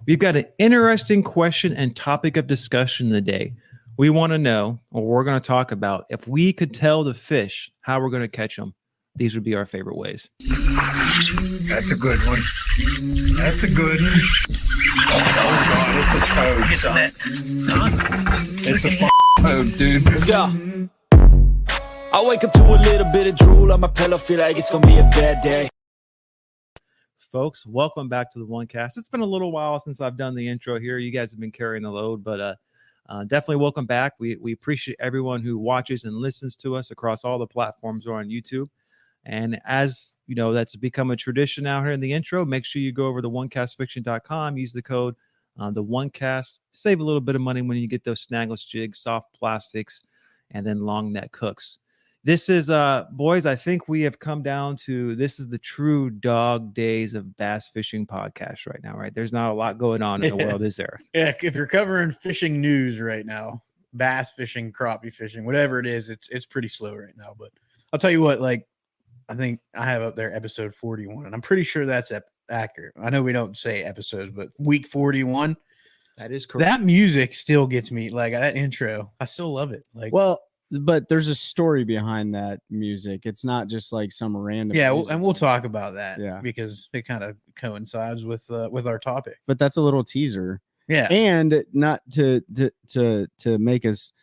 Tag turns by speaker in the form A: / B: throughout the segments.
A: We've got an interesting question and topic of discussion today. We want to know, or we're going to talk about, if we could tell the fish how we're going to catch them, these would be our favorite ways.
B: That's a good one. That's a good one. Oh, God, it's a toad, son. It's a toad, dude.
C: Yeah. I wake up to a little bit of drool on my pillow, feel like it's going to be a bad day.
A: Folks, welcome back to the OneCast. It's been a little while since I've done the intro here. You guys have been carrying the load, but definitely welcome back. We appreciate everyone who watches and listens to us across all the platforms or on YouTube. And as you know, that's become a tradition now here in the intro. Make sure you go over to OneCastFishing.com, use the code TheOneCast, save a little bit of money when you get those snagless jigs, soft plastics, and then long neck hooks. This is, boys, I think we have come down to, this is the true dog days of bass fishing podcast right now, right? There's not a lot going on in the world, is there?
D: Yeah, if you're covering fishing news right now, bass fishing, crappie fishing, whatever it is, it's pretty slow right now. But I'll tell you what, like, I think I have up there episode 41, and I'm pretty sure that's accurate. I know we don't say episodes, but week 41.
A: That is correct.
D: That music still gets me, like that intro. I still love it. Like,
E: well, but there's a story behind that music. It's not just like some random.
D: Yeah,
E: music.
D: and we'll talk about that.
E: Yeah,
D: because it kind of coincides with our topic.
E: But that's a little teaser.
D: Yeah,
E: and not to make us,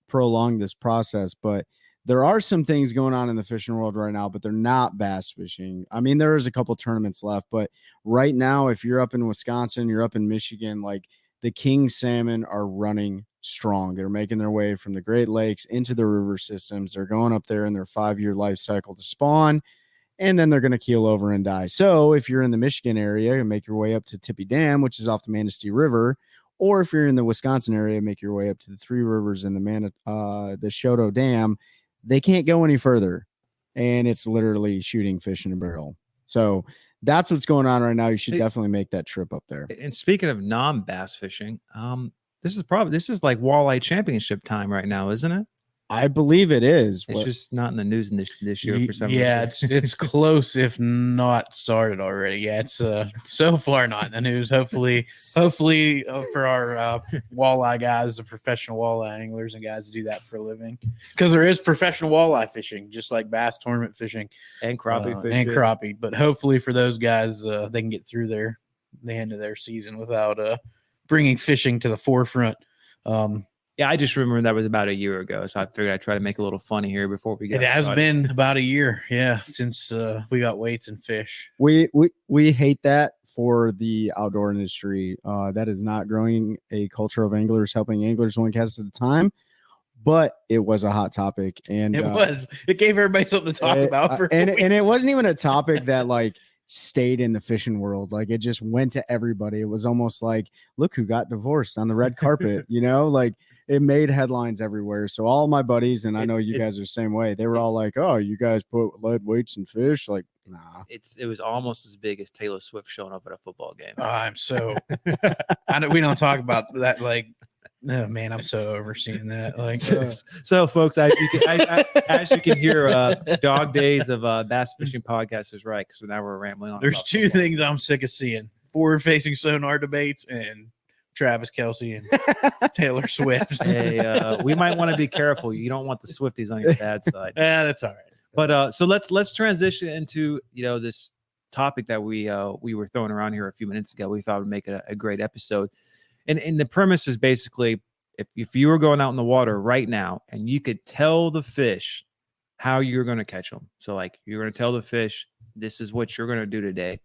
E: prolong this process, but there are some things going on in the fishing world right now, but they're not bass fishing. I mean, there is a couple tournaments left, but right now, if you're up in Wisconsin, you're up in Michigan, like the king salmon are running strong. They're making their way from the Great Lakes into the river systems. They're going up there in their 5-year life cycle to spawn, and then they're going to keel over and die. So if you're in the Michigan area, make your way up to Tippy Dam, which is off the Manistee River, or if you're in the Wisconsin area, make your way up to the Three Rivers and the Shoto Dam. They can't go any further, and it's literally shooting fish in a barrel. So that's what's going on right now. You should definitely make that trip up there.
A: And speaking of non-bass fishing, this is like walleye championship time right now, isn't it?
E: I believe it is.
A: It's just not in the news this year for some reason.
D: Yeah, it's close, if not started already. Yeah, it's so far not in the news. Hopefully for our walleye guys, the professional walleye anglers and guys that do that for a living, because there is professional walleye fishing, just like bass tournament fishing
A: and crappie fishing.
D: But hopefully for those guys, they can get through the end of their season without bringing fishing to the forefront.
A: Yeah, I just remember that was about a year ago, so I figured I'd try to make a little funny here before we get.
D: It has been about a year, yeah, since we got weights and fish.
E: We hate that for the outdoor industry. That is not growing a culture of anglers helping anglers one cast at a time. But it was a hot topic, and
D: it gave everybody something to talk about.
E: And it wasn't even a topic that like stayed in the fishing world. Like it just went to everybody. It was almost like, look who got divorced on the red carpet, like. It made headlines everywhere. So all my buddies, and I know you guys are the same way, they were all like, oh, you guys put lead weights in fish? Like, nah.
A: It was almost as big as Taylor Swift showing up at a football game.
D: I'm so we don't talk about that. Like, oh man, I'm so overseeing that. Like,
A: so folks, as you can hear, dog days of bass fishing podcast is right. So now we're rambling on.
D: There's two things I'm sick of seeing: forward-facing sonar debates and Travis Kelce and Taylor Swift.
A: Hey, we might want to be careful. You don't want the Swifties on your bad side.
D: Yeah, that's all right.
A: But so let's transition into this topic that we were throwing around here a few minutes ago. We thought would make it a great episode. And the premise is basically, if you were going out in the water right now and you could tell the fish how you're going to catch them. So like you're going to tell the fish, this is what you're going to do today.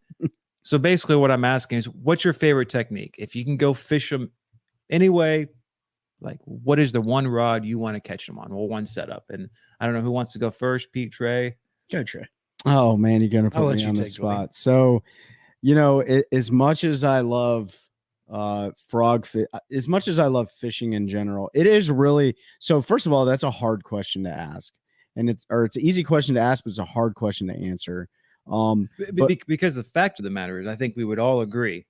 A: So basically what I'm asking is, what's your favorite technique? If you can go fish them anyway, like what is the one rod you want to catch them on? Well, one setup. And I don't know who wants to go first, Pete, Trey.
D: Go, Trey.
E: Oh man, you're going to put me on the spot. So, as much as I love as much as I love fishing in general, it is really, so first of all, that's a hard question to ask. And it's an easy question to ask, but it's a hard question to answer.
A: Because the fact of the matter is, I think we would all agree,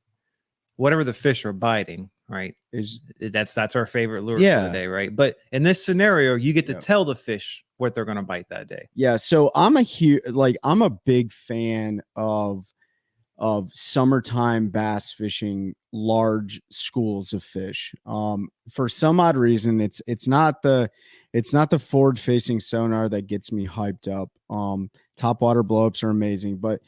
A: whatever the fish are biting, right, that's our favorite lure for the day, right? But in this scenario, you get to tell the fish what they're going to bite that day.
E: Yeah. So I'm a big fan of of summertime bass fishing large schools of fish. For some odd reason, it's not the forward facing sonar that gets me hyped up. Top water blowups are amazing, but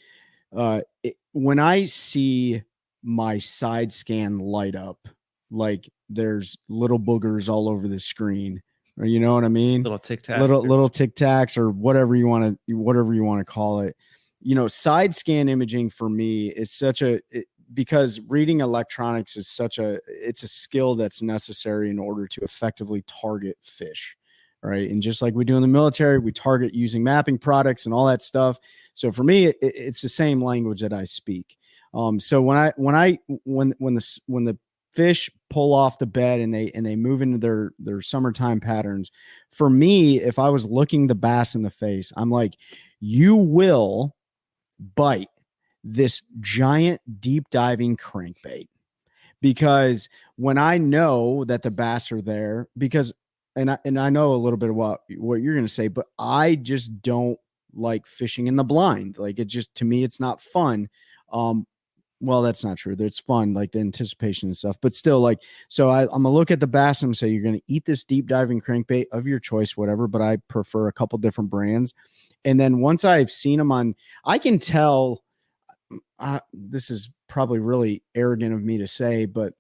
E: when I see my side scan light up, like there's little boogers all over the screen, or you know what I mean?
A: Little tic tac,
E: little tic tacs, or whatever you want to call it. You know, side scan imaging for me is because reading electronics is it's a skill that's necessary in order to effectively target fish. Right. And just like we do in the military, we target using mapping products and all that stuff. So for me, it's the same language that I speak. So when the fish pull off the bed and they move into their summertime patterns, for me, if I was looking the bass in the face, I'm like, you will bite this giant deep diving crankbait. Because when I know that the bass are there, and I know a little bit about what you're going to say, but I just don't like fishing in the blind. Like to me, it's not fun. Well, that's not true. It's fun, like the anticipation and stuff, but still so I'm going to look at the bass and I'm going to say, you're going to eat this deep diving crankbait of your choice, whatever, but I prefer a couple different brands. And then once I've seen them I can tell, this is probably really arrogant of me to say, but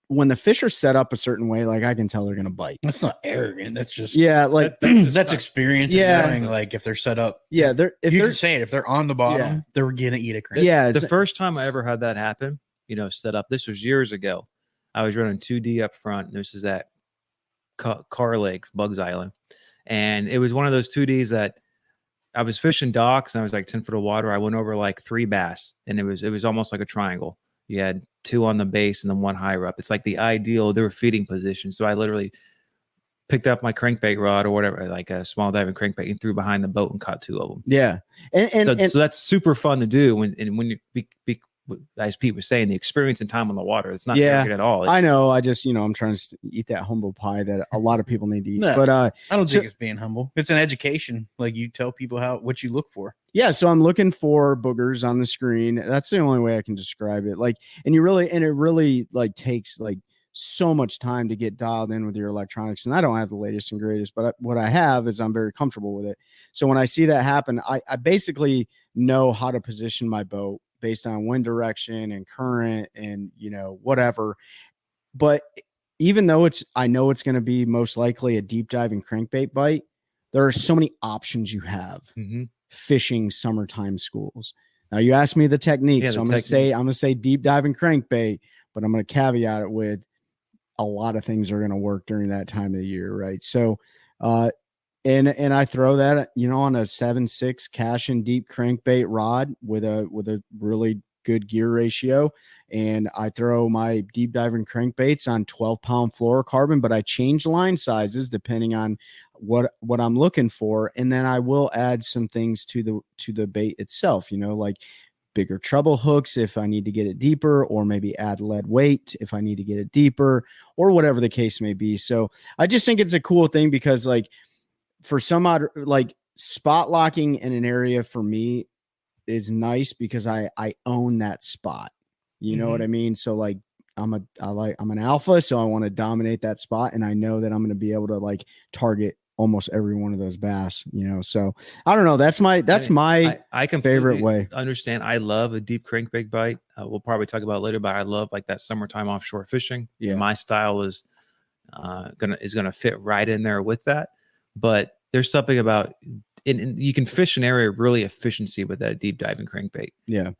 E: when the fish are set up a certain way, like I can tell they're going to bite.
D: That's not arrogant. That's just,
E: that's
D: experience.
E: Yeah.
D: Knowing, like if they're set up.
E: Yeah.
D: If they're on the bottom, they're going to eat a crank.
E: Yeah.
A: The first time I ever had that happen, set up, this was years ago. I was running 2D up front. And this is at Car Lake, Bugs Island. And it was one of those 2Ds that I was fishing docks and I was like 10 foot of water. I went over like 3 bass and it was almost like a triangle. You had 2 on the base and then 1 higher up. It's like the ideal, they were feeding position. So I literally picked up my crankbait rod or whatever, like a small diving crankbait, and threw behind the boat and caught 2 of them.
E: Yeah.
A: So that's super fun to do. When you, as Pete was saying, the experience and time on the water, it's not arrogant at all.
E: I know. I just, I'm trying to eat that humble pie that a lot of people need to eat.
D: No,
E: but
D: I don't think it's being humble. It's an education. Like you tell people what you look for.
E: Yeah. So I'm looking for boogers on the screen. That's the only way I can describe it. And it really takes so much time to get dialed in with your electronics. And I don't have the latest and greatest, but what I have is I'm very comfortable with it. So when I see that happen, I basically know how to position my boat based on wind direction and current and, whatever. But even though I know it's going to be most likely a deep diving crankbait bite, there are so many options you have fishing summertime schools. Now you asked me the technique. So I'm going to say deep diving crankbait, but I'm going to caveat it with a lot of things are going to work during that time of the year. Right. So, and I throw that, on a 7.6 cash and deep crankbait rod with a really good gear ratio. And I throw my deep diving crankbaits on 12-pound fluorocarbon, but I change line sizes depending on what I'm looking for. And then I will add some things to the bait itself, like bigger treble hooks if I need to get it deeper, or maybe add lead weight if I need to get it deeper, or whatever the case may be. So I just think it's a cool thing because for some odd, spot locking in an area for me is nice because I own that spot. You know what I mean? So I'm an alpha, so I want to dominate that spot, and I know that I'm going to be able to target almost every one of those bass. So I don't know. That's my
A: I can
E: favorite way.
A: Understand. I love a deep crankbait bite. We'll probably talk about it later, but I love that summertime offshore fishing.
E: Yeah,
A: my style is gonna fit right in there with that. But there's something about and you can fish an area of really efficiency with that deep diving crankbait.
E: Yeah.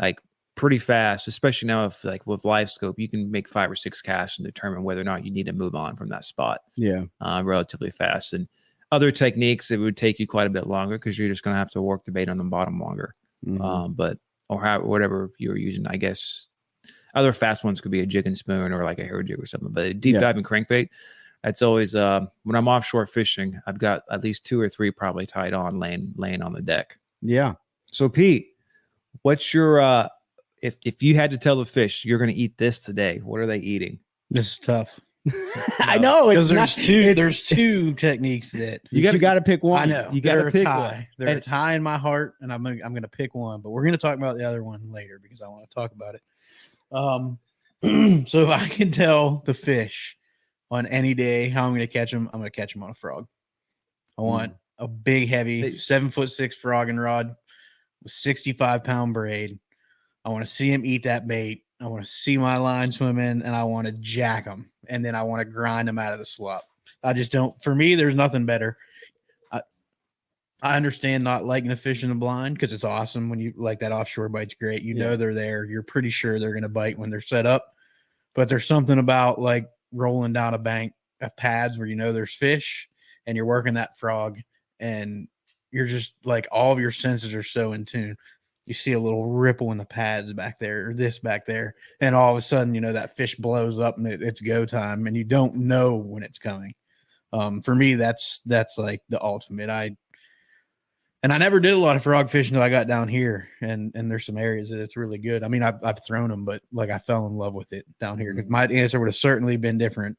A: Pretty fast, especially now if with live scope, you can make 5 or 6 casts and determine whether or not you need to move on from that spot.
E: Yeah.
A: Relatively fast. And other techniques, it would take you quite a bit longer because you're just going to have to work the bait on the bottom longer. Whatever you're using, I guess other fast ones could be a jig and spoon or like a hair jig or something, but a deep diving crankbait, that's always when I'm offshore fishing, I've got at least 2 or 3 probably tied on laying on the deck.
E: Yeah.
A: So Pete, what's your if you had to tell the fish you're going to eat this today, what are they eating?
D: This is tough.
E: I know
D: because
E: it's
D: there's two techniques that
E: you got to pick one.
D: I know
A: You gotta
D: they're a
A: pick
D: tie.
A: one.
D: They're a
A: And-
D: tie in my heart, and I'm gonna pick one. But we're gonna talk about the other one later because I want to talk about it. So if I can tell the fish on any day how I'm gonna catch them, I'm gonna catch them on a frog. I want a big, heavy 7'6" frogging rod with 65-pound braid. I want to see him eat that bait. I want to see my line swim in, and I want to jack them, and then I want to grind them out of the slop. I just don't. For me, there's nothing better. I understand not liking to fish in the blind because it's awesome when you like that offshore bite's great. You know they're there. You're pretty sure they're going to bite when they're set up. But there's something about like rolling down a bank of pads where you know there's fish and you're working that frog and you're just like all of your senses are so in tune. You see a little ripple in the pads back there or this back there. And all of a sudden, you know, that fish blows up and it's go time and you don't know when it's coming. For me, that's like the ultimate. I never did a lot of frog fishing until I got down here, and there's some areas that it's really good. I mean, I've thrown them, but like I fell in love with it down here because my answer would have certainly been different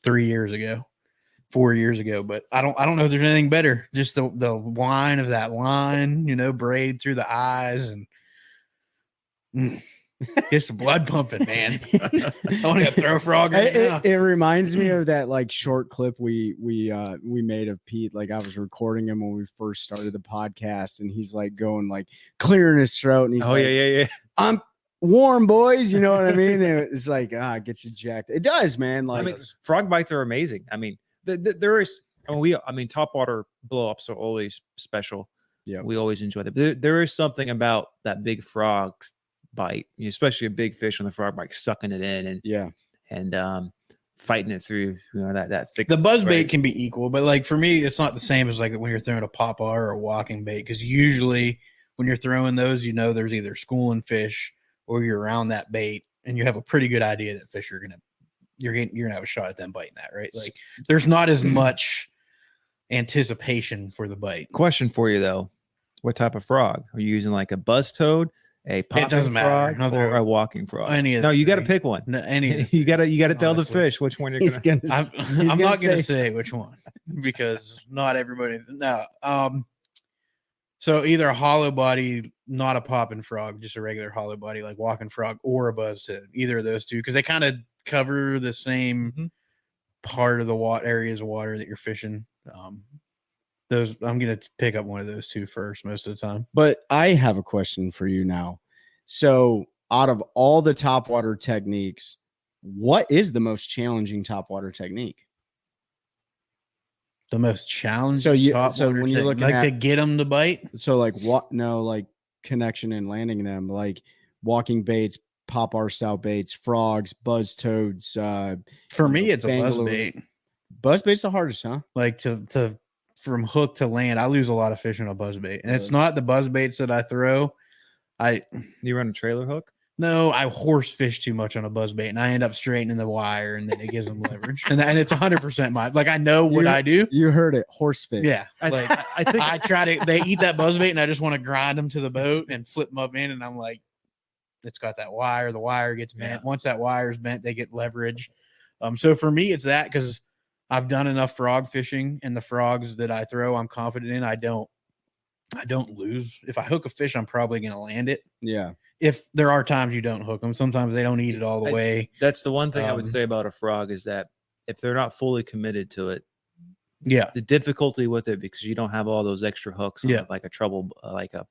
D: 3 years ago, 4 years ago. But I don't know if there's anything better. Just the whine of that line, you know, braid through the eyes and gets the blood pumping, man. I want to throw a frog right now.
E: It reminds me of that like short clip we made of Pete. Like I was recording him when we first started the podcast, and he's like going like clearing his throat, and he's like,
A: yeah.
E: I'm warm, boys. You know what I mean? And it's like it gets ejected. It does, man. Like
A: I mean, frog bites are amazing. I mean, there is. I mean, topwater blow-ups are always special.
E: Yeah,
A: we always enjoy them. There is something about that big frog bite, especially a big fish on the frog bite, sucking it in and fighting it through, you know, that thick.
D: The buzz bait can be equal, but like for me, it's not the same as like when you're throwing a pop R or a walking bait, because usually when you're throwing those, you know, there's either schooling fish or you're around that bait, and you have a pretty good idea that fish you're gonna have a shot at them biting that, right? Like there's not as much anticipation for the bite.
A: Question for you though: what type of frog are you using? Like a buzz toad, a popping
D: doesn't matter.
A: frog, or a walking frog?
D: Any of
A: no, you got to
D: three.
A: pick one.
D: No, any.
A: you got to tell the
D: Honestly.
A: fish which one you're
E: he's
A: gonna.
E: gonna.
D: I'm not going to say which one because not everybody. No. So either a hollow body, not a popping frog, just a regular hollow body like walking frog, or a buzz toad. Either of those two, because they kind of cover the same part of the areas of water that you're fishing. Those I'm going to pick up one of those two first most of the time.
E: But I have a question for you now. So, out of all the topwater techniques, what is the most challenging topwater technique?
D: The most challenging.
E: So when you're looking
D: like
E: at
D: to get them to bite.
E: So like what? No, like connection and landing them, like walking baits, pop R style baits, frogs, buzz toads.
D: For me, it's a buzz
E: Bangalore.
D: bait.
E: Buzz bait's the hardest, huh?
D: Like to from hook to land, I lose a lot of fish on a buzz bait, and it's not the buzz baits that I throw.
A: You run a trailer hook?
D: No, I horse fish too much on a buzz bait, and I end up straightening the wire, and then it gives them leverage, and it's 100% my like I know what I do.
E: You heard it, horse fish.
D: Yeah,
A: I think
D: I try to. They eat that buzz bait, and I just want to grind them to the boat and flip them up in, and I'm like, it's got that wire. The wire gets bent.
A: Yeah.
D: Once that wire is bent, they get leverage. So for me, it's that because I've done enough frog fishing, and the frogs that I throw, I'm confident in. I don't lose. If I hook a fish, I'm probably going to land it.
E: Yeah.
D: If there are times you don't hook them, sometimes they don't eat it all the way.
A: That's the one thing I would say about a frog is that if they're not fully committed to it,
D: Yeah.
A: the difficulty with it because you don't have all those extra hooks, on
D: Yeah.
A: it, like a treble, like a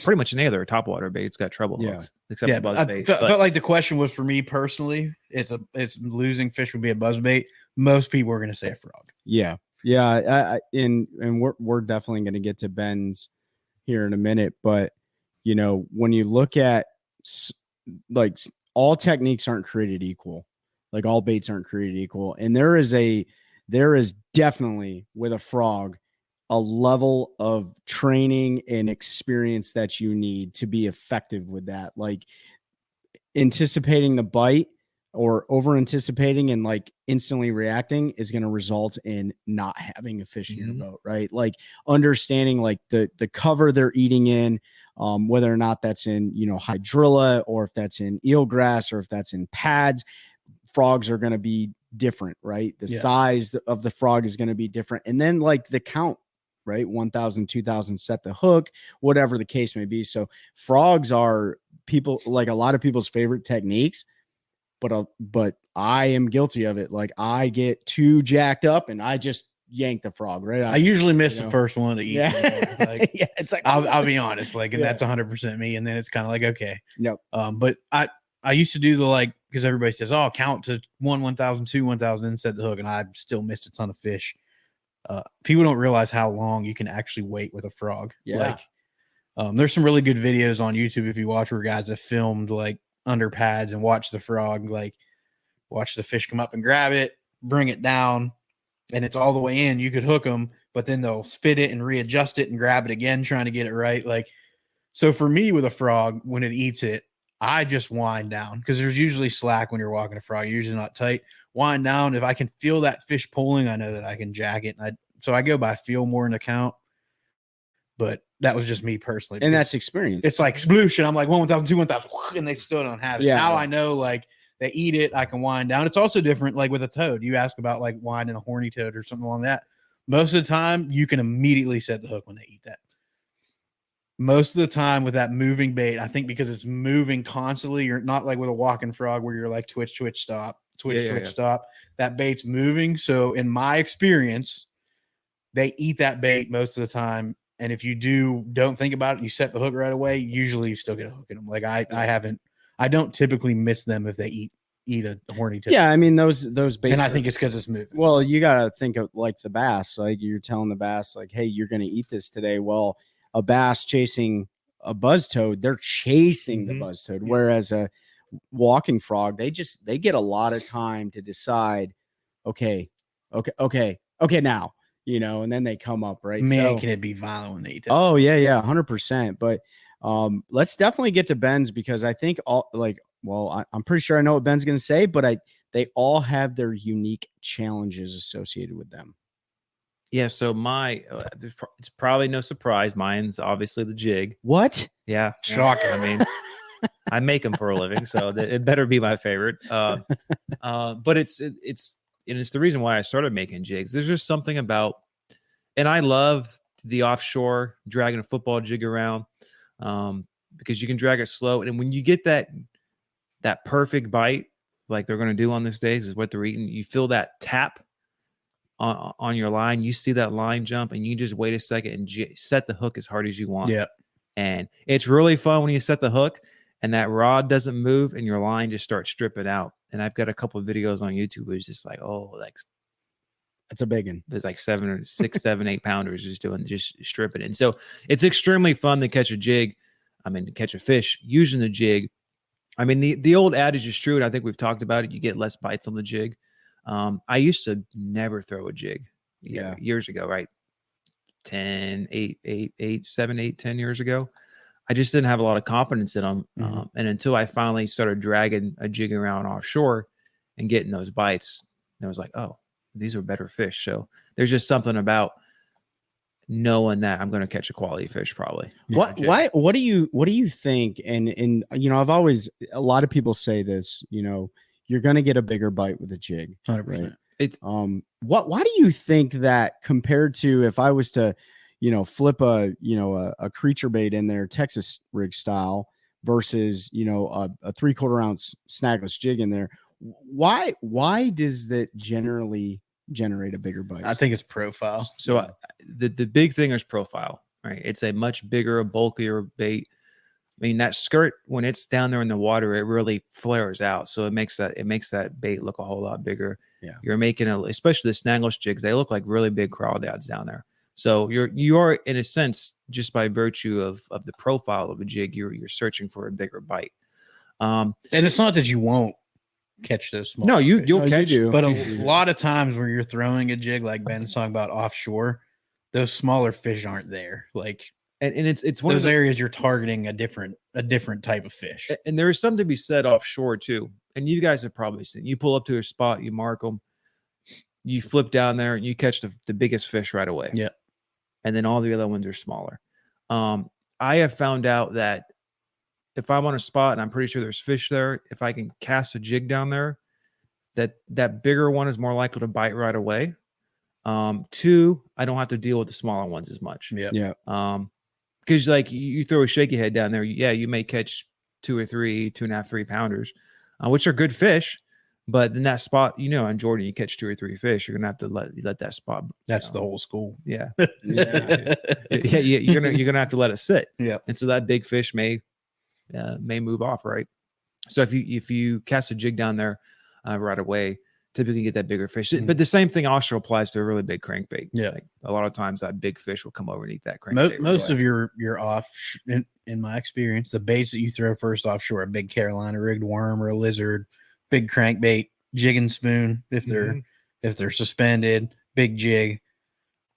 A: pretty much any other topwater bait's got treble
E: Yeah.
A: hooks, except
D: Yeah,
A: the buzz
D: I
A: bait.
D: felt like the question was for me personally. It's losing fish would be a buzz bait. Most people are going to say a frog.
E: Yeah. Yeah. And we're definitely going to get to Ben's here in a minute, but you know, when you look at like all techniques aren't created equal, like all baits aren't created equal. And there is definitely with a frog, a level of training and experience that you need to be effective with that. Like anticipating the bite or over anticipating and like instantly reacting is going to result in not having a fish in your boat, right? Like understanding like the cover they're eating in, whether or not that's in, you know, hydrilla or if that's in eelgrass or if that's in pads, frogs are going to be different, right? The
D: Yeah.
E: size of the frog is going to be different. And then like the count, right? 1,000, 2,000, set the hook, whatever the case may be. So frogs are people, like a lot of people's favorite techniques, but I am guilty of it. Like I get too jacked up and I just yank the frog right out.
D: I usually miss
E: you know.
D: the first one to eat.
E: Yeah.
D: Like,
E: Yeah. It's like,
D: I'll be honest, like, and
E: Yeah.
D: that's 100% me. And then it's kind of like, okay.
E: Yep.
D: But I used to do the, like, because everybody says, oh, count to 1,000, 2, 1,000, and set the hook. And I still missed a ton of fish. People don't realize how long you can actually wait with a frog.
E: Yeah.
D: Like, there's some really good videos on YouTube if you watch where guys have filmed like under pads and watch the frog, like watch the fish come up and grab it, bring it down, and it's all the way in. You could hook them, but then they'll spit it and readjust it and grab it again, trying to get it right. Like, so for me with a frog, when it eats it, I just wind down because there's usually slack when you're walking a frog. You're usually not tight. Wind down. If I can feel that fish pulling, I know that I can jack it. So I go by feel more in the count. But that was just me personally.
E: and that's experience.
D: It's like sploosh, and I'm like 1,000, 2, 1,000, and they still don't have it.
E: Yeah.
D: Now I know, like, they eat it, I can wind down. It's also different, like with a toad. You ask about like winding a horny toad or something along that. Most of the time, you can immediately set the hook when they eat that. Most of the time with that moving bait, I think because it's moving constantly, you're not like with a walking frog where you're like twitch, twitch, stop, twitch, twitch, stop. That bait's moving. So in my experience, they eat that bait most of the time. And if you don't think about it and you set the hook right away, usually you still get a hook in them. Like I don't typically miss them if they eat a horny toad.
E: Yeah, I mean those baits.
D: And I think it's because it's moving.
E: Well, you got to think of like the bass. Like you're telling the bass, like, hey, you're going to eat this today. Well, a bass chasing a buzz toad, they're chasing the buzz toad. Whereas a walking frog, they get a lot of time to decide, okay, now, and then they come up, right?
D: Man, can it be violent when they eat that?
E: Oh yeah, 100%. But let's definitely get to Ben's because I think I'm pretty sure I know what Ben's going to say, but they all have their unique challenges associated with them.
A: Yeah, so it's probably no surprise. Mine's obviously the jig.
E: What?
A: Yeah,
D: Shocking.
A: I mean, I make them for a living, so it better be my favorite. But it's the reason why I started making jigs. There's just something about, and I love the offshore dragging a football jig around because you can drag it slow, and when you get that perfect bite, like they're going to do on this day, is what they're eating. You feel that tap on your line, you see that line jump, and you just wait a second and set the hook as hard as you want.
D: Yeah.
A: And it's really fun when you set the hook and that rod doesn't move and your line just starts stripping out. And I've got a couple of videos on YouTube where it's just like,
E: that's a big one.
A: There's like 7 or 6, 7, 8 pounders just stripping it. And so it's extremely fun to catch to catch a fish using the jig. I mean, the old adage is true, and I think we've talked about it. You get less bites on the jig. I used to never throw a jig years ago, right? 10 years ago. I just didn't have a lot of confidence in them. And until I finally started dragging a jig around offshore and getting those bites, and I was like, oh, these are better fish. So there's just something about knowing that I'm going to catch a quality fish probably.
E: What do you think? And I've always, a lot of people say this, you're going to get a bigger bite with a jig.
D: 100%.
E: Right?
A: It's
E: why do you think that compared to if I was to, flip a creature bait in there, Texas rig style versus, a 3/4 ounce snagless jig in there, why does that generally generate a bigger bite?
D: I think it's profile.
A: So the big thing is profile, right? It's a much bigger, bulkier bait. I mean, that skirt, when it's down there in the water, it really flares out. So it makes that bait look a whole lot bigger.
E: Yeah.
A: You're making especially the snagless jigs, they look like really big crawdads down there. So you are in a sense, just by virtue of the profile of a jig, you're searching for a bigger bite.
D: And it's not that you won't catch those small.
A: No, you'll catch,
D: but a lot of times where you're throwing a jig, like Ben's talking about offshore, those smaller fish aren't there. Like,
A: and it's one
D: those
A: of the
D: areas you're targeting a different type of fish.
A: And there is something to be said offshore too. And you guys have probably seen, you pull up to a spot, you mark them, you flip down there and you catch the biggest fish right away.
D: Yeah.
A: And then all the other ones are smaller. I have found out that if I'm on a spot and I'm pretty sure there's fish there, if I can cast a jig down there, that bigger one is more likely to bite right away. 2, I don't have to deal with the smaller ones as much.
D: Yeah.
A: Because like you throw a shaky head down there, you may catch 2 or 3, 2.5, 3 pounders, which are good fish. But in that spot, in Jordan, you catch 2 or 3 fish, you're gonna have to let that spot.
D: That's the whole school.
A: Yeah.
E: Yeah.
A: You're gonna have to let it sit.
D: Yeah.
A: And so that big fish may move off, right? So if you cast a jig down there right away, typically get that bigger fish. But the same thing also applies to a really big crankbait.
D: Yeah.
A: Like a lot of times that big fish will come over and eat that crankbait.
D: Most of your in my experience, the baits that you throw first offshore, a big Carolina rigged worm or a lizard, big crankbait, jig and spoon if they're suspended, big jig.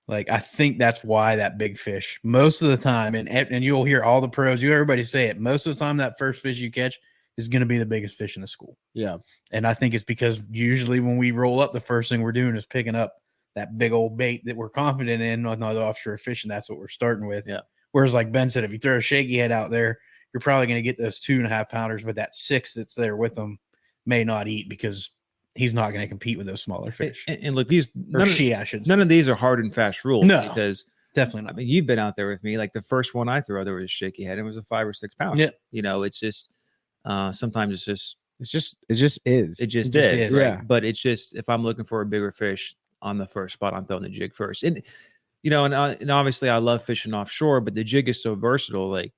D: Like I think that's why that big fish most of the time, and you'll hear all the pros, everybody say it. Most of the time, that first fish you catch is going to be the biggest fish in the school.
E: Yeah.
D: And I think it's because usually when we roll up, the first thing we're doing is picking up that big old bait that we're confident in on the offshore fishing. That's what we're starting with.
A: Yeah.
D: Whereas like Ben said, if you throw a shaky head out there, you're probably going to get those 2.5 pounders, but that 6 that's there with them may not eat because he's not going to compete with those smaller fish.
A: And look,
D: None
A: of these are hard and fast rules.
D: No.
A: Because
D: Definitely
A: I
D: not.
A: mean, you've been out there with me. Like the first one I threw, there was a shaky head. It was a 5 or 6 pounder.
D: Yeah.
A: It's just sometimes it just is.
E: It just is.
A: Right?
E: Yeah.
A: But it's just if I'm looking for a bigger fish on the first spot, I'm throwing the jig first. And and obviously I love fishing offshore, but the jig is so versatile. Like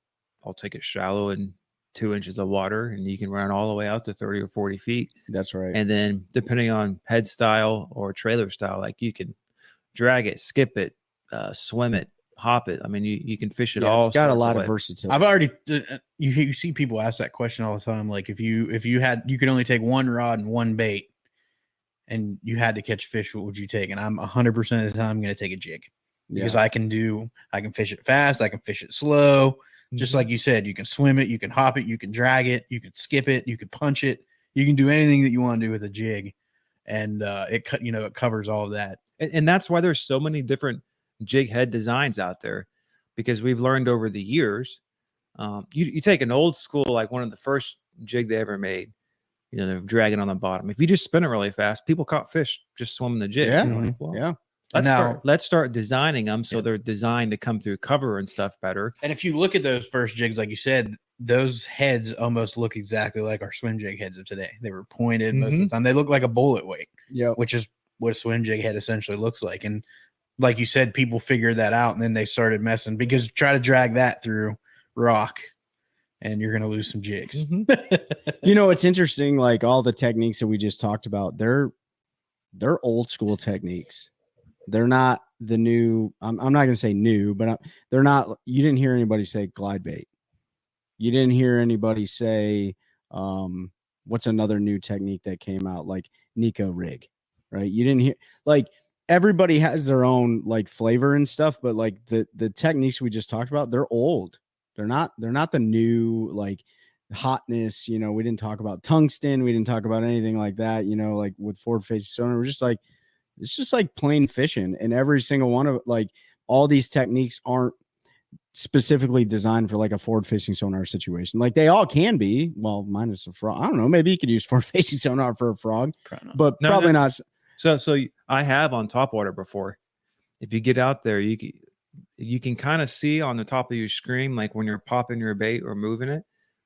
A: I'll take it shallow in 2 inches of water, and you can run all the way out to 30 or 40 feet.
E: That's right.
A: And then depending on head style or trailer style, like you can drag it, skip it, swim it, hop it. I mean, you can fish it all.
E: It's got a
A: sorts
E: lot of
A: ways.
E: versatility.
D: I've already you see people ask that question all the time. Like if you could only take one rod and one bait, and you had to catch fish, what would you take? And I'm 100% of the time going to take a jig because I can fish it fast, I can fish it slow. Just like you said, you can swim it, you can hop it, you can drag it, you can skip it, you can punch it, you can do anything that you want to do with a jig, and it covers all of that.
A: And that's why there's so many different jig head designs out there, because we've learned over the years. You take an old school, like one of the first jig they ever made, they're dragging on the bottom. If you just spin it really fast, people caught fish just swimming the jig.
E: Yeah.
A: Like, well,
E: Yeah.
A: Let's start designing them so they're designed to come through cover and stuff better.
D: And if you look at those first jigs, like you said, those heads almost look exactly like our swim jig heads of today. They were pointed most of the time. They look like a bullet weight, which is what a swim jig head essentially looks like. And like you said, people figured that out, and then they started messing, because try to drag that through rock and you're going to lose some jigs.
E: It's interesting. Like all the techniques that we just talked about, they're old school techniques. They're not the new. I'm not going to say new, but they're not. You didn't hear anybody say glide bait. You didn't hear anybody say what's another new technique that came out, like Nico rig, right? You didn't hear, like, everybody has their own like flavor and stuff, but like the techniques we just talked about, they're old. They're not the new like hotness. We didn't talk about tungsten. We didn't talk about anything like that. Like with forward facing sonar, we're just like, it's just like plain fishing. And every single one of like all these techniques aren't specifically designed for like a forward facing sonar situation. Like they all can be, well, minus a frog. I don't know. Maybe you could use forward facing sonar for a frog, but probably not.
A: So I have on top water before. If you get out there, you can kind of see on the top of your screen, like when you're popping your bait or moving it,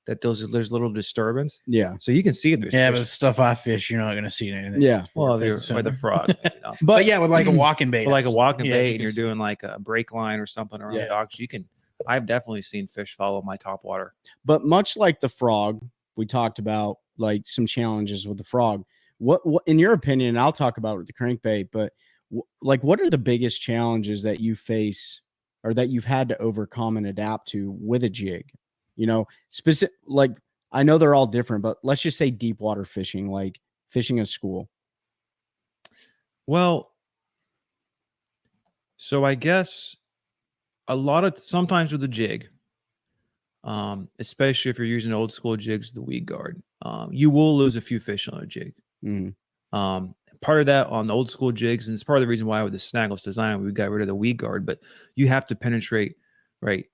A: that there's little disturbance.
E: Yeah.
A: So you can see it.
D: Yeah, but stuff I fish, you're not going to see anything.
E: Yeah.
A: Well, by the frog.
D: But yeah, with like a walking bait.
A: Like a walking bait, and you're doing like a brake line or something around docks, I've definitely seen fish follow my top water.
E: But much like the frog, we talked about like some challenges with the frog. What in your opinion, I'll talk about with the crankbait, but what are the biggest challenges that you face or that you've had to overcome and adapt to with a jig? Specific, like, I know they're all different, but let's just say deep water fishing, like fishing a school.
A: Well, so I guess sometimes with the jig, especially if you're using old school jigs, the weed guard, you will lose a few fish on a jig. Part of that on the old school jigs, and it's part of the reason why with the snagless design, we got rid of the weed guard, but you have to penetrate right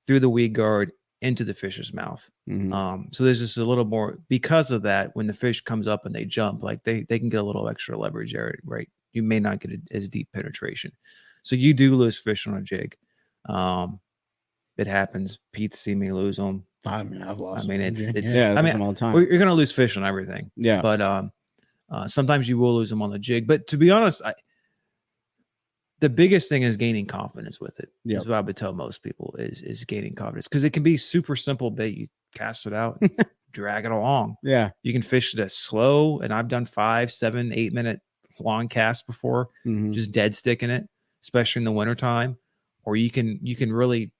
A: through the weed guard into the fish's mouth.
E: Mhm.
A: So there's just a little more because of that. When the fish comes up and they jump, like they can get a little extra leverage there, right? You may not get as deep penetration, so you do lose fish on a jig. It happens. Pete's seen me lose them.
D: I mean, I've lost.
A: I mean, it's
E: Yeah,
A: I
E: lose
A: mean,
E: them all the time.
A: you're gonna lose fish on everything.
E: Yeah.
A: But sometimes you will lose them on the jig. But to be honest, the biggest thing is gaining confidence with it.
E: Yep.
A: Is what I would tell most people is gaining confidence, because it can be super simple bait. You cast it out, drag it along.
E: Yeah.
A: You can fish it as slow, and I've done 5, 7, 8 minute long casts before,
E: Mhm.
A: just dead sticking it, especially in the wintertime. Or you can really,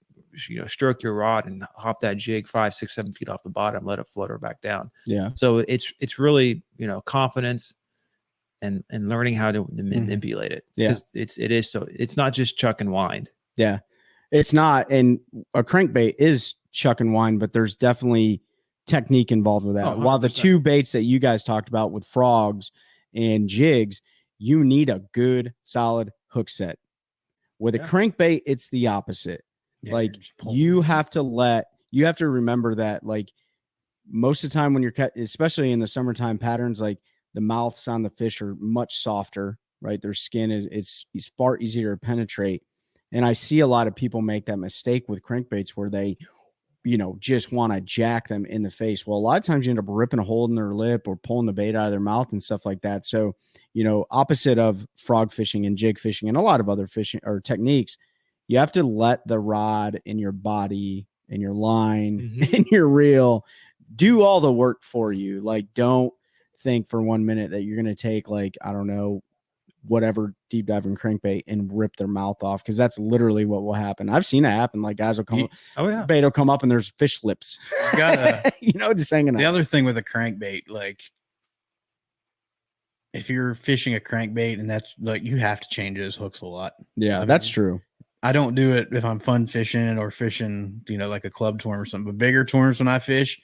A: stroke your rod and hop that jig 5, 6, 7 feet off the bottom, let it flutter back down.
E: Yeah.
A: So it's really, confidence and learning how to manipulate it.
E: Yeah.
A: Because it's not just chuck and wind.
E: Yeah. It's not. And a crankbait is chuck and wind, but there's definitely technique involved with that.
A: Oh,
E: While the
A: 100%.
E: two baits that you guys talked about with frogs and jigs, you need a good solid hook set. With a
A: Yeah.
E: crankbait, it's the opposite.
D: Yeah,
E: Like
D: you're just pulling
E: you
D: it.
E: have to remember that, like, most of the time when you're especially in the summertime patterns, like the mouths on the fish are much softer, right? Their skin is far easier to penetrate. And I see a lot of people make that mistake with crankbaits where they, just want to jack them in the face. Well, a lot of times you end up ripping a hole in their lip or pulling the bait out of their mouth and stuff like that. So, opposite of frog fishing and jig fishing and a lot of other fishing or techniques, you have to let the rod and your body and your line
A: Mhm.
E: and your reel do all the work for you. Like, don't think for 1 minute that you're going to take, like, I don't know, whatever deep diving crankbait and rip their mouth off, because that's literally what will happen. I've seen it happen. Like, guys will come,
A: Oh yeah.
E: bait will come up and there's fish lips,
D: You gotta-
E: just hanging
D: The
E: out.
D: other thing with a crankbait, like if you're fishing a crankbait and that's like you have to change those hooks a lot.
E: Yeah,
D: I
E: that's
D: mean,
E: true.
D: I don't do it if I'm fun fishing or fishing, like a club tournament or something. But bigger tournaments when I fish,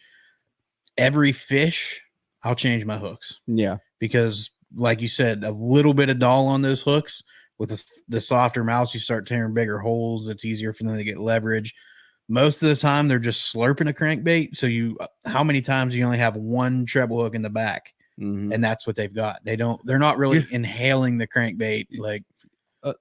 D: every fish I'll change my hooks
E: Yeah.
D: because, like you said, a little bit of dull on those hooks with the softer mouths, you start tearing bigger holes. It's easier for them to get leverage. Most of the time, they're just slurping a crankbait. So how many times do you only have one treble hook in the back?
E: Mhm.
D: And that's what they've got. They're not really inhaling the crankbait. Like,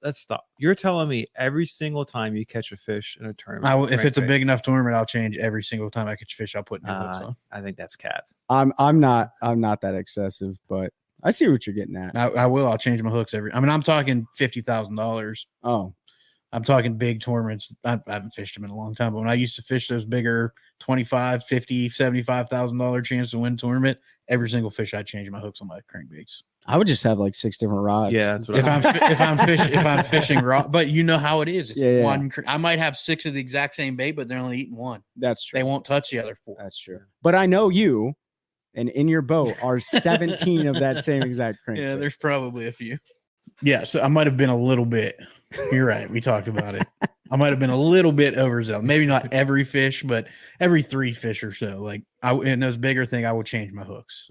A: Let's stop. You're telling me every single time you catch a fish in a tournament, with
D: if it's a
A: crankbait,
D: big enough tournament, I'll change every single time I catch fish. I'll put new hooks on.
A: I think that's cap.
E: I'm not that excessive, but I see what you're getting at.
D: I will. I'll change my hooks I'm talking $50,000.
E: Oh,
D: I'm talking big tournaments. I haven't fished them in a long time, but when I used to fish those bigger $25,000, $50,000, $75,000 chance to win tournament, every single fish I change my hooks on my crankbaits.
E: I would just have like 6 different rods.
A: Yeah, that's what
D: If I'm fishing raw, but you know how it is. It's
E: Yeah.
D: one. I might have 6 of the exact same bait, but they're only eating one.
E: That's true.
D: They won't touch the other 4.
E: That's true. But I know you, and in your boat are 17 of that same exact crankbait.
D: Yeah, there's probably a few. Yeah, so I might have been a little bit. You're right. We talked about it. I might have been a little bit overzealous. Maybe not every fish, but every 3 fish or so. Like in those bigger thing, I would change my hooks.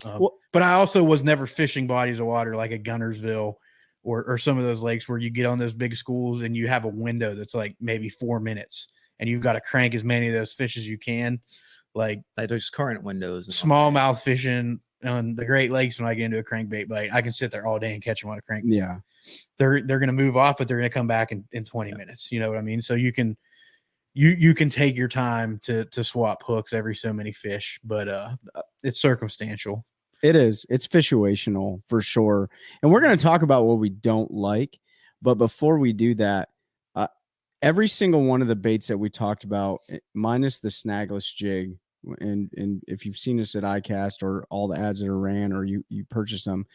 D: But I also was never fishing bodies of water like a Gunnersville or some of those lakes where you get on those big schools and you have a window that's like maybe 4 minutes and you've got to crank as many of those fish as you can. Like
A: there's current windows. And
D: smallmouth fishing on the Great Lakes, when I get into a crankbait bite, I can sit there all day and catch them on a crankbait.
E: Yeah.
D: They're going to move off, but they're going to come back in 20 minutes. You know what I mean? So you can take your time to swap hooks every so many fish, but it's circumstantial.
E: It is. It's situational for sure. And we're going to talk about what we don't like. But before we do that, every single one of the baits that we talked about, minus the snagless jig, and if you've seen us at iCast or all the ads that are ran or you purchase them,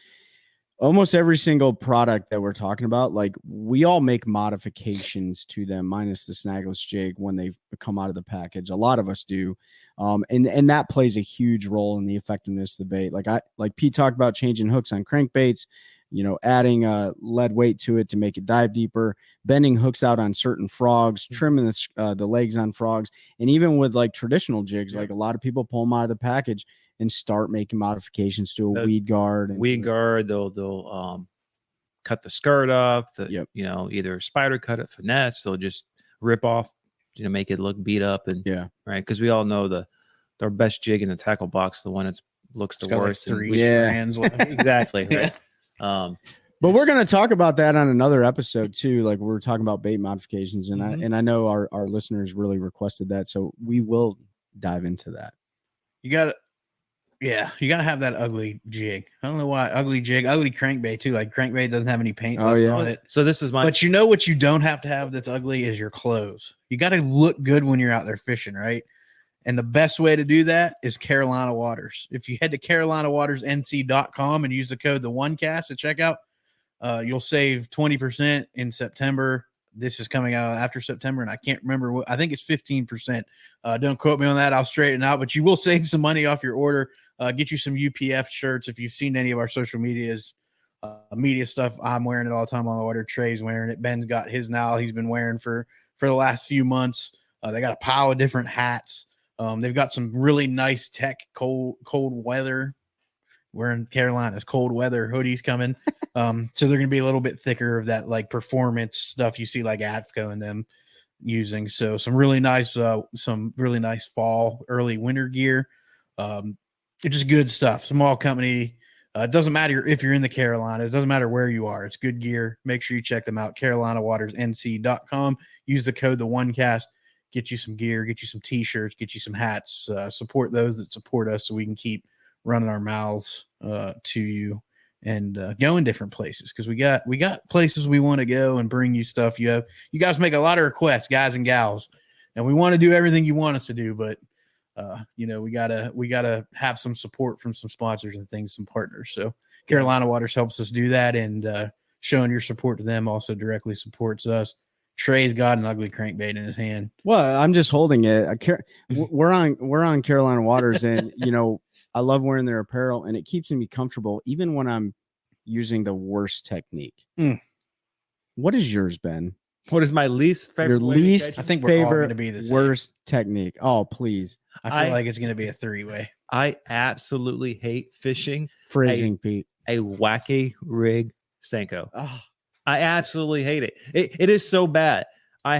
E: almost every single product that we're talking about, like we all make modifications to them, minus the snagless jig when they've come out of the package. A lot of us do. And that plays a huge role in the effectiveness of the bait. Like Pete talked about changing hooks on crankbaits, adding lead weight to it to make it dive deeper, bending hooks out on certain frogs, trimming the legs on frogs. And even with like traditional jigs, like a lot of people pull them out of the package and start making modifications to a weed guard.
A: They'll cut the skirt off.
E: Yep.
A: Either spider cut it, finesse. They'll just rip off make it look beat up and
E: Yeah.
A: right, because we all know our best jig in the tackle box, the one that looks the
D: It's got like
A: worst. and
D: 3
A: we-
D: strands left.
A: exactly right.
E: But we're going to talk about that on another episode too. Like we're talking about bait modifications, and
D: Mhm.
E: I know our listeners really requested that, so we will dive into that.
D: You gotta have that ugly jig. I don't know why ugly jig, ugly crankbait too. Like crankbait doesn't have any paint left on it.
A: So this is my
D: But you know what you don't have to have that's ugly is your clothes. You got to look good when you're out there fishing, right? And the best way to do that is Carolina Waters. If you head to carolinawatersnc.com and use the code TheOneCast at checkout, you'll save 20% in September. This is coming out after September, and I can't remember what. I think it's 15%. Don't quote me on that. I'll straighten it out, but you will save some money off your order. Get you some UPF shirts. If you've seen any of our social medias, media stuff, I'm wearing it all the time on the water. Trey's wearing it. Ben's got his now. He's been wearing for the last few months. They got a pile of different hats. They've got some really nice tech cold weather. We're in Carolina's cold weather hoodies coming. So they're going to be a little bit thicker of that like performance stuff you see like ATFCO and them using. So some really nice fall, early winter gear. It's just good stuff. Small company. It doesn't matter if you're in the Carolinas. It doesn't matter where you are. It's good gear. Make sure you check them out. CarolinaWatersNC.com. Use the code TheOneCast. Get you some gear. Get you some T-shirts. Get you some hats. Support those that support us so we can keep running our mouths to you and going different places, because we got places we want to go and bring you stuff. You guys make a lot of requests, guys and gals, and we want to do everything you want us to do, but we gotta have some support from some sponsors and things, some partners. So Carolina Waters helps us do that, and showing your support to them also directly supports us. Trey's got an ugly crankbait in his hand.
E: Well, I'm just holding it. We're on Carolina Waters, and I love wearing their apparel, and it keeps me comfortable even when I'm using the worst technique. What is yours, Ben?
A: what is my least favorite?
E: Your
A: way to
E: least
A: catch
D: I
A: it?
D: think we're all
E: favorite
D: going to be the same.
E: worst technique. Oh, please.
D: I feel like it's going to be a 3-way.
A: I absolutely hate fishing
E: Phrasing, Pete.
A: a wacky rig Senko.
E: Oh,
A: I absolutely hate it. It is so bad. I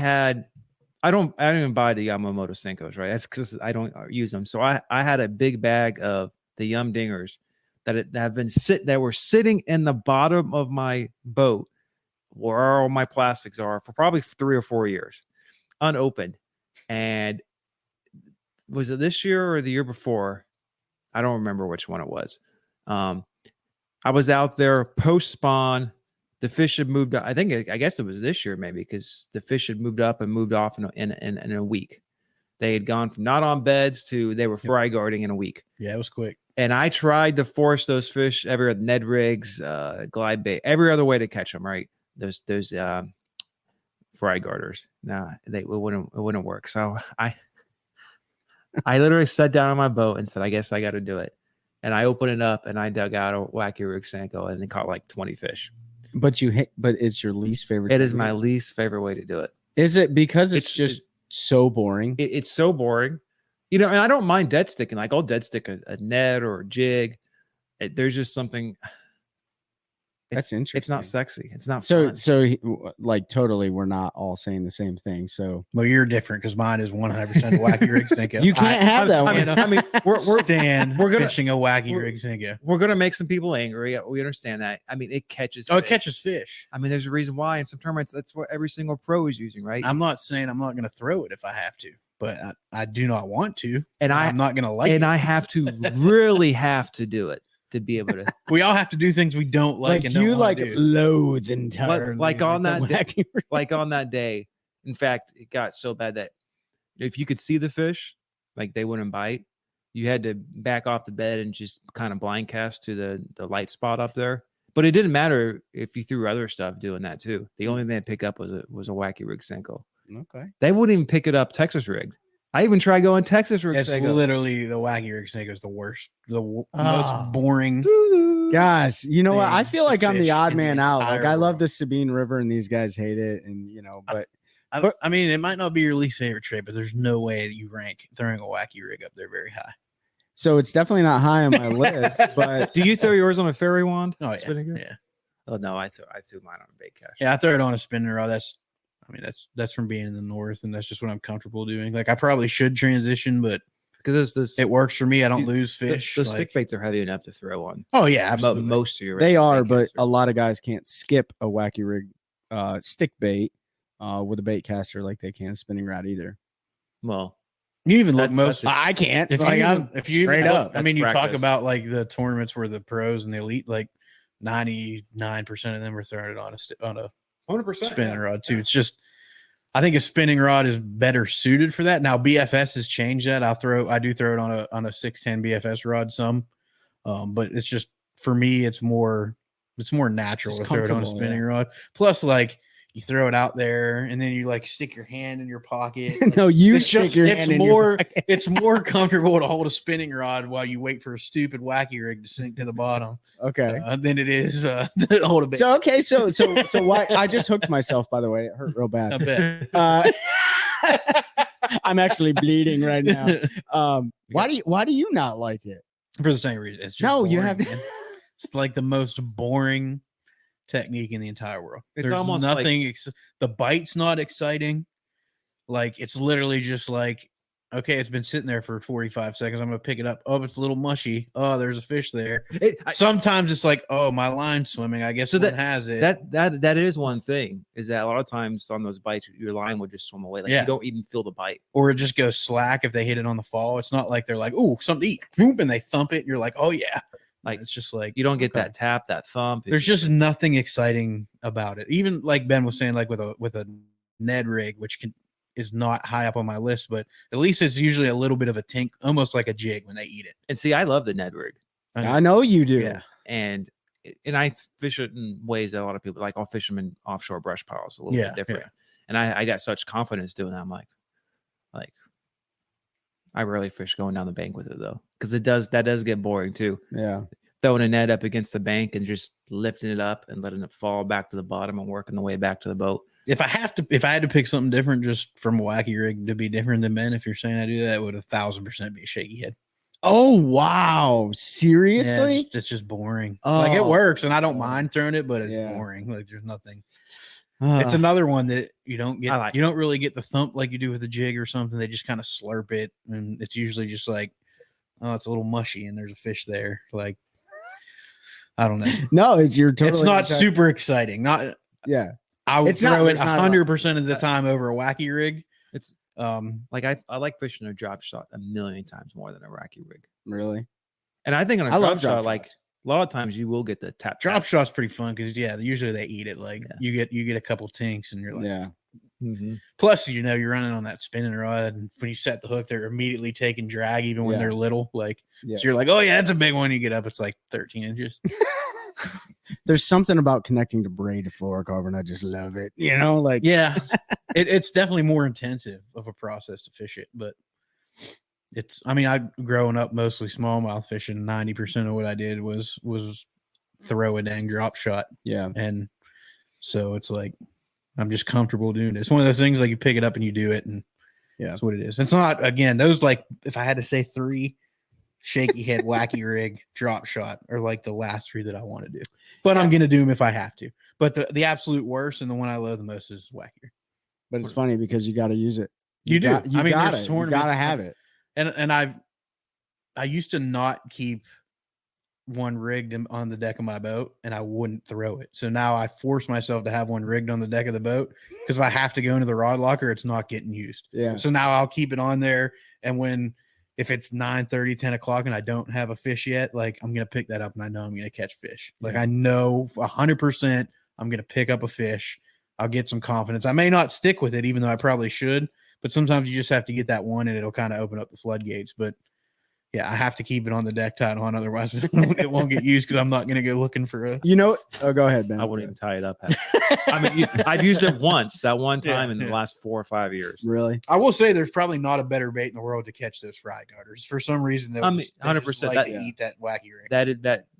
A: don't even buy the Yamamoto Senkos, right? That's because I don't use them. So I had a big bag of the Yum Dingers that were sitting in the bottom of my boat where all my plastics are for probably 3 or 4 years, unopened. And was it this year or the year before? I don't remember which one it was. I was out there post spawn. The fish had moved up. I guess it was this year, maybe, because the fish had moved up and moved off in a week. They had gone from not on beds to they were fry guarding in a week.
D: Yeah, it was quick.
A: And I tried to force those fish every Ned rigs, glide bait, every other way to catch them. Right, those fry guarders. No, it wouldn't work. So I literally sat down on my boat and said, I guess I got to do it. And I opened it up and I dug out a wacky rig Senko and it caught like 20 fish.
E: but it's your least favorite.
A: It is
E: technique?
A: my least favorite way to do it.
E: Is it because it's just so boring?
A: It's so boring, and I don't mind dead sticking. Like I'll dead stick a net or a jig. There's just something.
E: That's interesting.
A: It's not sexy. It's not
E: So
A: fun.
E: like totally, we're not all saying the same thing. So
D: Well, you're different because mine is 100% wacky rig Senko.
E: you can't have that one.
A: I mean, we're
D: we're
A: gonna-
D: fishing a wacky
A: we're-
D: rig Senko.
A: we're gonna make some people angry. We understand that. I mean, it catches.
D: Oh, it
A: fish.
D: catches fish.
A: I mean, there's a reason why in some tournaments that's what every single pro is using, right?
D: I'm not saying I'm not going to throw it if I have to, but I do not want to.
A: and
D: I'm not going to like
A: and
D: it.
A: I have to really have to do it to be able to.
D: We all have to do things we don't like,
E: Like
D: and don't
E: you
D: wanna
E: like
D: do.
E: loathe entirely.
A: like on
E: the
A: that day-
E: wacky rig.
A: Like on that day, in fact, it got so bad that if you could see the fish, like they wouldn't bite. You had to back off the bed and just kind of blind cast to the light spot up there. But it didn't matter if you threw other stuff doing that too. The only thing they pick up was a wacky rig Senko.
E: Okay.
A: They wouldn't even pick it up Texas rigged. I even tried going Texas rig
D: It's
A: Senko.
D: literally the wacky rig Senko is the worst, most
E: Ah.
D: boring.
E: Gosh, you know what? I
D: thing
E: feel
D: to
E: like I'm
D: fish
E: the odd
D: in the
E: man out. Like
D: entire
E: I love
D: world.
E: the Sabine River and these guys hate it. And but
D: I mean, it might not be your least favorite trade, but there's no way that you rank throwing a wacky rig up there very high.
E: so it's definitely not high on my list. But
A: Do you throw yours on a fairy wand?
D: Oh yeah,
A: Spinning it?
D: yeah,
A: Oh no, I threw mine on a bait cache.
D: yeah. I throw it on a spinning rod. I mean, that's from being in the north, and that's just what I'm comfortable doing. Like, I probably should transition, but
A: because this
D: it works for me. I don't
A: Dude,
D: lose fish.
A: The
D: like,
A: stick baits are heavy enough to throw on.
D: oh yeah, absolutely.
A: Most of your
E: They are,
A: bait
E: but
A: casters.
E: a lot of guys can't skip a wacky rig stick bait with a bait caster like they can a spinning rod either.
A: Well,
D: you even look
A: that's
D: most.
E: I can't.
D: If
E: Like,
D: you
E: I'm
D: if you
E: straight
D: even look-
E: up.
D: I mean, you talk
A: practice.
D: about like the tournaments where the pros and the elite, like 99% of them are throwing it on a
A: 100%
D: spinning rod too. It's just, I think a spinning rod is better suited for that. Now BFS has changed that. I do throw it on a 610 BFS rod some, but it's just for me, it's more natural
E: Just
D: to throw it on a
E: comfortable,
D: spinning rod. Plus, like you throw it out there and then you like stick your hand in your pocket.
E: No, you
D: It's
E: stick
D: just
E: your
D: it's
E: hand in your
D: more
E: pocket.
D: it's more comfortable to hold a spinning rod while you wait for a stupid wacky rig to sink to the bottom
E: Okay.
D: than it is to hold a bait.
E: So okay, so why I just hooked myself, by the way. It hurt real
D: I
E: bad.
D: bet.
E: I'm actually bleeding right now. Why do you not like it?
D: For the same reason. It's just
E: No, you
D: boring,
E: have
D: man. It's like the most boring technique in the entire world.
A: It's
D: There's
A: almost
D: nothing. The bite's not exciting. Like it's literally just like, okay, it's been sitting there for 45 seconds. I'm gonna pick it up. Oh, it's a little mushy. Oh, there's a fish there. Sometimes it's like, oh, my line's swimming. I guess
A: So
D: one has it.
A: that is one thing, is that a lot of times on those bites your line would just swim away. Like
D: Yeah.
A: you don't even feel the bite.
D: Or it just goes slack if they hit it on the fall. It's not like they're like, oh, something to eat. Boom, and they thump it. And you're like, oh yeah.
A: Like
D: It's just like
A: you don't get
D: okay.
A: that tap, that thump.
D: There's just nothing exciting about it. Even like Ben was saying, like with a Ned rig, which is not high up on my list, but at least it's usually a little bit of a tink, almost like a jig when they eat it.
A: And see, I love the Ned rig,
E: I know you do.
D: Yeah.
A: and I fish it in ways that a lot of people like. I'll fish them in offshore brush piles, a little bit different.
D: Yeah.
A: And I got such confidence doing that. I'm like I rarely fish going down the bank with it though, because that does get boring too.
E: Yeah.
A: Throwing a net up against the bank and just lifting it up and letting it fall back to the bottom and working the way back to the boat.
D: If I had to pick something different just from a wacky rig to be different than Ben, if you're saying I do that, it would 1,000% be a shaky head.
E: Oh wow. Seriously?
D: Yeah, it's just boring. Like it
E: Oh.
D: works and I don't mind throwing it, but it's
E: Yeah.
D: boring. Like there's nothing. It's another one that you don't get.
A: I like
D: You don't really get the thump like you do with a jig or something. They just kind of slurp it, and it's usually just like, oh, it's a little mushy, and there's a fish there. Like, I don't know.
E: no, you're totally
D: It's not
E: exact-
D: super exciting. Not.
E: Yeah.
D: I would
E: It's not-
D: throw it
E: it's not
D: 100% of the time over a wacky rig.
A: It's
D: Um,
A: like I like fishing a drop shot a million times more than a racky rig.
E: Really?
A: And I think on a
E: I love
A: drop shot,
E: drop
A: like
E: shots.
A: a lot of times you will get the tap.
D: drop shot's pretty fun because usually they eat it. Like
A: Yeah.
D: you get a couple tinks, and you're like,
E: Yeah.
A: Mhm.
D: Plus, you're running on that spinning rod, and when you set the hook, they're immediately taking drag, even when
E: Yeah.
D: they're little. Like,
E: Yeah.
D: so you're like, oh yeah, that's a big one. You get up, it's like 13 inches.
E: There's something about connecting to braid to fluorocarbon. I just love it. You know, like
D: Yeah, it's definitely more intensive of a process to fish it, but I growing up mostly smallmouth fishing. 90% of what I did was throw a dang drop shot,
E: yeah.
D: and so it's like I'm just comfortable doing it. It's one of those things like you pick it up and you do it, and
E: Yeah.
D: that's what it is. It's not, again, those, like, if I had to say 3, shaky head, wacky rig, drop shot are like the last 3 that I want to do, but I'm gonna do them if I have to. But the absolute worst and the one I love the most is wacky.
E: But it's funny because you got to use it.
D: You do.
E: Got, you
D: I mean,
E: got
D: there's
E: it. You
D: tournaments
E: got to have it.
D: And I used to not keep one rigged on the deck of my boat, and I wouldn't throw it. So now I force myself to have one rigged on the deck of the boat, because if I have to go into the rod locker, it's not getting used.
E: Yeah.
D: So now I'll keep it on there, and if it's 9:30, 10 o'clock and I don't have a fish yet, like I'm gonna pick that up and I know I'm gonna catch fish. Like I know 100% I'm gonna pick up a fish. I'll get some confidence. I may not stick with it, even though I probably should, but sometimes you just have to get that one and it'll kind of open up the floodgates. But yeah, I have to keep it on the deck tied on, otherwise it won't get used, because I'm not going to go looking for a.
E: You know, go ahead, Ben.
A: I wouldn't even tie it up. I mean, I've used it once, that one time in the last 4 or 5 years.
E: Really?
D: I will say there's probably not a better bait in the world to catch those fry garters. For some reason, they
A: 100%
D: like to eat that wacky rig.
A: That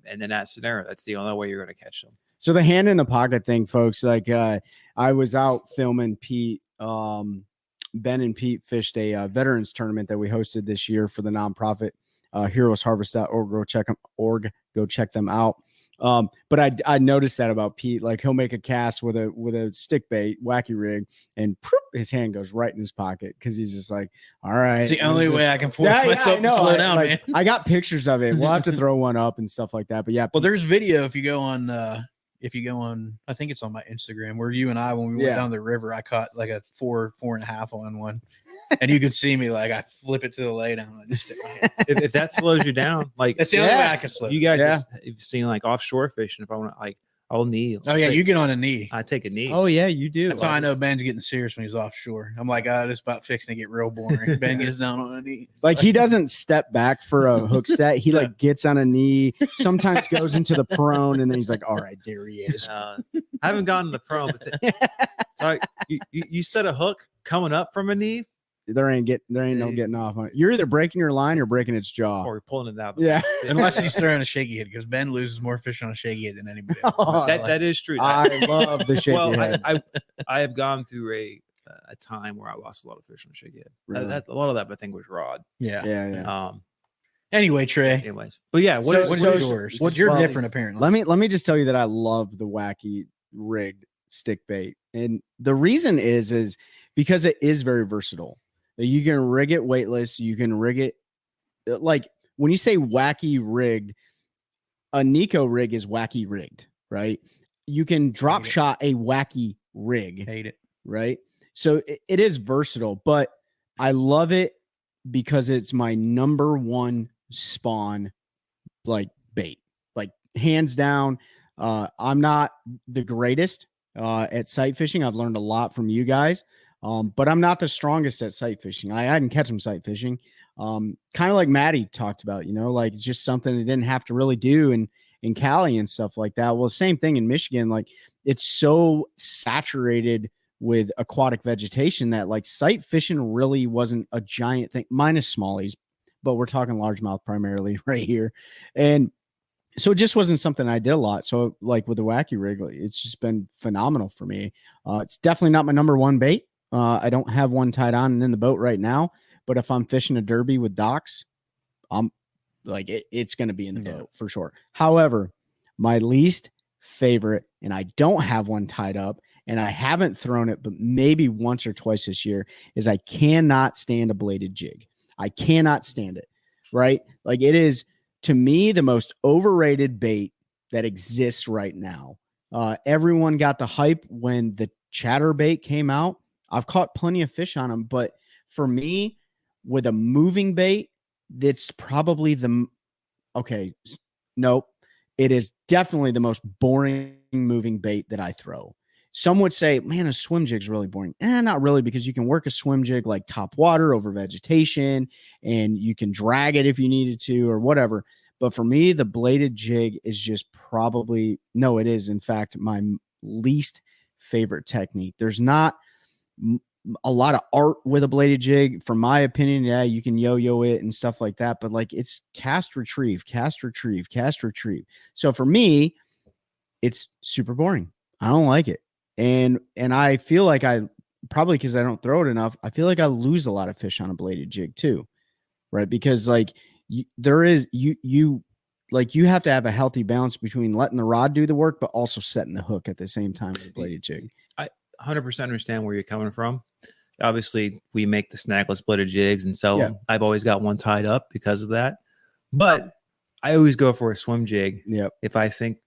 A: and in that scenario, that's the only way you're going to catch them.
E: So the hand in the pocket thing, folks, like I was out filming Pete. Ben and Pete fished a veterans tournament that we hosted this year for the nonprofit heroesharvest.org. Go check them out. But I noticed that about Pete. Like he'll make a cast with a stick bait, wacky rig, and his hand goes right in his pocket because he's just like, all right.
D: It's the only way I can force myself to slow down, man.
E: I got pictures of it. We'll have to throw one up and stuff like that. But yeah,
D: Well, there's video if you go on, I think it's on my Instagram where you and I, when we went down the river, I caught like a 4.5 on one. And you could see me like I flip it to the lay down. I just stick my hand.
A: If that slows you down, like
D: That's the only way I can slow.
A: You guys have seen like offshore fishing. If I want to, like, I'll knee.
D: Oh yeah, you get on a knee.
A: I take a knee.
E: Oh yeah, you do.
D: That's how I know Ben's getting serious when he's offshore. I'm like, this about fixing to get real boring. Ben gets down on a knee.
E: Like he doesn't step back for a hook set. He like gets on a knee. Sometimes goes into the prone, and then he's like, "All right, there he is."
A: I haven't gotten the prone. But you set a hook coming up from a knee.
E: There ain't no getting off on it. You're either breaking your line or breaking its jaw.
A: Or pulling it out.
E: Yeah.
D: Unless he's throwing a shaky head, because Ben loses more fish on a shaky head than anybody else.
A: That is true.
E: I love the shaky head.
A: I have gone through a time where I lost a lot of fish on a shaky head.
E: Really?
A: A lot of that I think was rod.
D: Yeah. Anyway, Trey.
A: Anyways, but yeah,
D: what is yours?
E: What's
D: you're
E: well,
D: different apparently.
E: Let me just tell you that I love the wacky rigged stick bait, and the reason is because it is very versatile. You can rig it weightless. You can rig it like when you say wacky rigged, a Nico rig is wacky rigged, right? You can drop shot a wacky rig.
D: Hate it.
E: Right. So it is versatile, but I love it because it's my number one spawn, like bait, like hands down. I'm not the greatest at sight fishing. I've learned a lot from you guys. But I'm not the strongest at sight fishing. I can catch them sight fishing. Kind of like Maddie talked about, like it's just something I didn't have to really do in Cali and stuff like that. Well, same thing in Michigan. Like it's so saturated with aquatic vegetation that like sight fishing really wasn't a giant thing, minus smallies, but we're talking largemouth primarily right here. And so it just wasn't something I did a lot. So like with the wacky rig, it's just been phenomenal for me. It's definitely not my number one bait. I don't have one tied on and in the boat right now, but if I'm fishing a derby with docks, I'm like, it's going to be in the boat for sure. However, my least favorite, and I don't have one tied up and I haven't thrown it, but maybe once or twice this year, is I cannot stand a bladed jig. I cannot stand it. Right. Like it is to me, the most overrated bait that exists right now. Everyone got the hype when the chatterbait came out. I've caught plenty of fish on them, but for me, with a moving bait, that's probably it is definitely the most boring moving bait that I throw. Some would say, man, a swim jig's really boring. Not really, because you can work a swim jig like top water over vegetation and you can drag it if you needed to or whatever. But for me, the bladed jig is just it is in fact my least favorite technique. There's not a lot of art with a bladed jig, from my opinion. Yeah, you can yo-yo it and stuff like that, but like it's cast retrieve. So for me, it's super boring. I don't like it. And I feel like I probably, because I don't throw it enough, I feel like I lose a lot of fish on a bladed jig too. Right. Because like you have to have a healthy balance between letting the rod do the work, but also setting the hook at the same time with a bladed jig.
A: 100% understand where you're coming from. Obviously, we make the snagless bladed jigs and sell them. I've always got one tied up because of that. But I always go for a swim jig.
E: Yep.
A: If I think,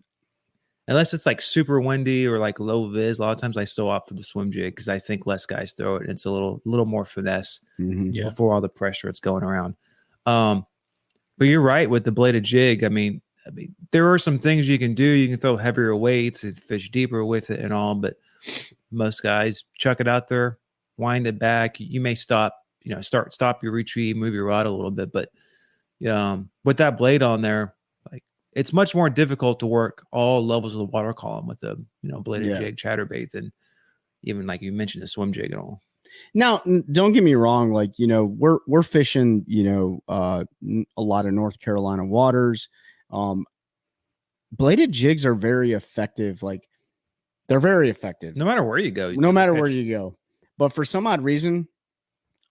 A: unless it's like super windy or like low vis, a lot of times I still opt for the swim jig because I think less guys throw it. And it's a little more finesse before all the pressure it's going around. But you're right with the bladed jig. I mean, there are some things you can do. You can throw heavier weights, fish deeper with it and all, but most guys chuck it out there, wind it back. You may stop your retrieve, move your rod a little bit, but with that blade on there, like it's much more difficult to work all levels of the water column with a bladed jig chatterbait than even like you mentioned the swim jig and all.
E: Now, don't get me wrong. Like, we're fishing, a lot of North Carolina waters. Bladed jigs are very effective. Like they're very effective.
A: No matter where you go.
E: But for some odd reason,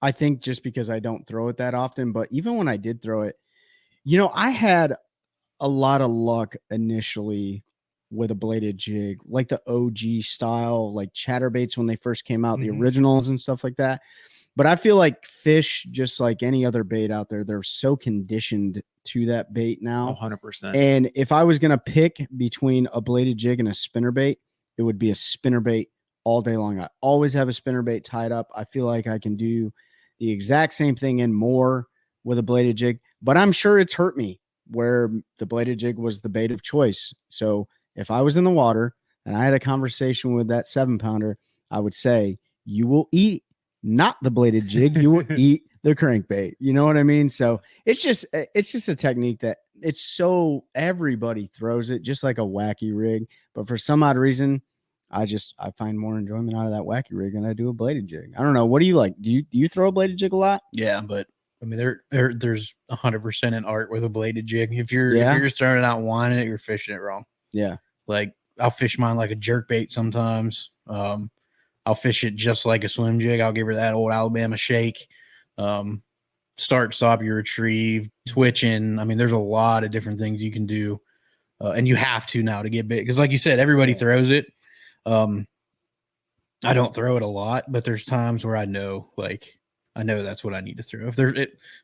E: I think just because I don't throw it that often, but even when I did throw it, I had a lot of luck initially with a bladed jig, like the OG style, like chatterbaits when they first came out, the originals and stuff like that. But I feel like fish, just like any other bait out there, they're so conditioned to that bait now.
A: 100%.
E: And if I was going to pick between a bladed jig and a spinnerbait, it would be a spinnerbait all day long. I always have a spinnerbait tied up. I feel like I can do the exact same thing and more with a bladed jig, but I'm sure it's hurt me where the bladed jig was the bait of choice. So if I was in the water and I had a conversation with that 7-pounder, I would say, you will eat not the bladed jig, you will eat the crankbait. You know what I mean? So it's just a technique that it's so everybody throws it just like a wacky rig. But for some odd reason, I find more enjoyment out of that wacky rig than I do a bladed jig. I don't know. What do you like? Do you throw a bladed jig a lot?
D: Yeah, but I mean, there's 100% an art with a bladed jig. If you're just throwing it out and winding it, you're fishing it wrong. Yeah. Like I'll fish mine like a jerk bait sometimes. I'll fish it just like a swim jig. I'll give her that old Alabama shake. Start, stop, you retrieve, twitching. I mean, there's a lot of different things you can do. And you have to now to get big. Because like you said, everybody throws it. I don't throw it a lot, but there's times where I know that's what I need to throw.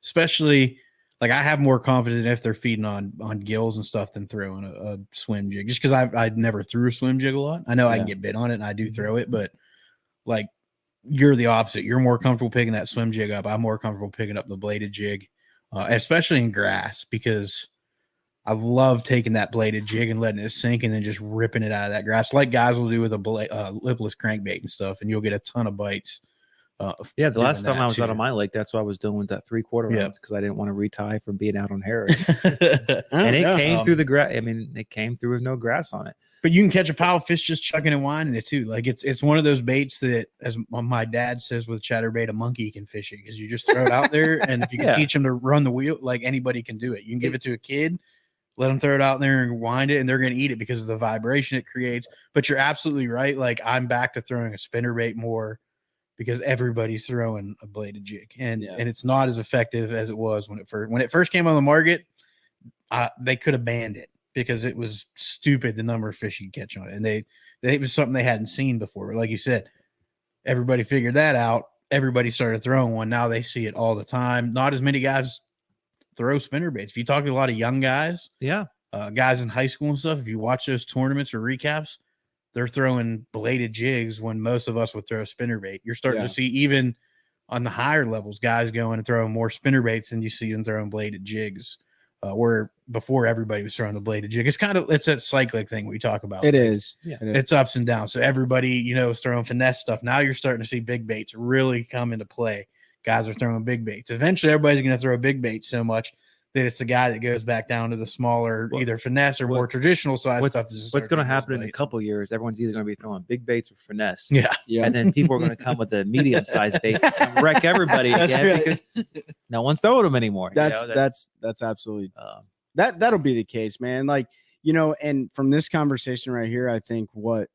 D: Especially like I have more confidence if they're feeding on gills and stuff than throwing a swim jig, just because I never threw a swim jig a lot. I know I can get bit on it and I do throw it, but like you're the opposite. You're more comfortable picking that swim jig up. I'm more comfortable picking up the bladed jig, especially in grass, because I love taking that bladed jig and letting it sink and then just ripping it out of that grass, like guys will do with a lipless crankbait and stuff, and you'll get a ton of bites.
A: The last time I was out on my lake, that's what I was doing with that 3/4 ounce, because I didn't want to retie from being out on Harris. And it came through the grass. I mean, it came through with no grass on it.
D: But you can catch a pile of fish just chucking and winding it too. Like it's one of those baits that, as my dad says with chatterbait, a monkey can fish it, because you just throw it out there, and if you can teach them to run the wheel, like anybody can do it. You can give it to a kid, let them throw it out there and wind it, and they're going to eat it because of the vibration it creates. But you're absolutely right. Like I'm back to throwing a spinnerbait more, because everybody's throwing a bladed jig, and it's not as effective as it was when it first came on the market. They could have banned it because it was stupid the number of fish you catch on it, and it was something they hadn't seen before. But like you said, everybody figured that out. Everybody started throwing one. Now they see it all the time. Not as many guys throw spinnerbaits. If you talk to a lot of young guys, guys in high school and stuff, if you watch those tournaments or recaps, they're throwing bladed jigs when most of us would throw a spinnerbait. You're starting to see, even on the higher levels, guys going and throwing more spinnerbaits than you see them throwing bladed jigs. Where before everybody was throwing the bladed jig. It's that cyclic thing we talk about.
E: It is.
D: It's ups and downs. So everybody, is throwing finesse stuff. Now you're starting to see big baits really come into play. Guys are throwing big baits. Eventually everybody's going to throw a big bait so much that it's the guy that goes back down to the smaller, either finesse or more traditional size stuff.
A: What's going to happen in a couple of years? Everyone's either going to be throwing big baits or finesse.
E: Yeah.
A: And then people are going to come with the medium sized baits and wreck everybody again, because no one's throwing them anymore.
E: That's absolutely that'll be the case, man. Like, and from this conversation right here, I think what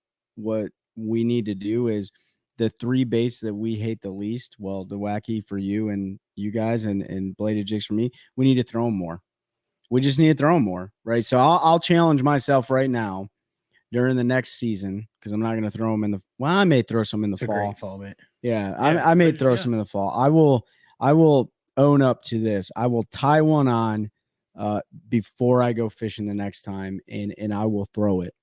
E: we need to do is the 3 baits that we hate the least. Well, the wacky for you and you guys, and bladed jigs for me, we need to throw them more. We just need to throw them more, right? So I'll challenge myself right now during the next season, because I'm not going to throw them I may throw some in the fall. I may throw some in the fall. I will own up to this. I will tie one on before I go fishing the next time, and I will throw it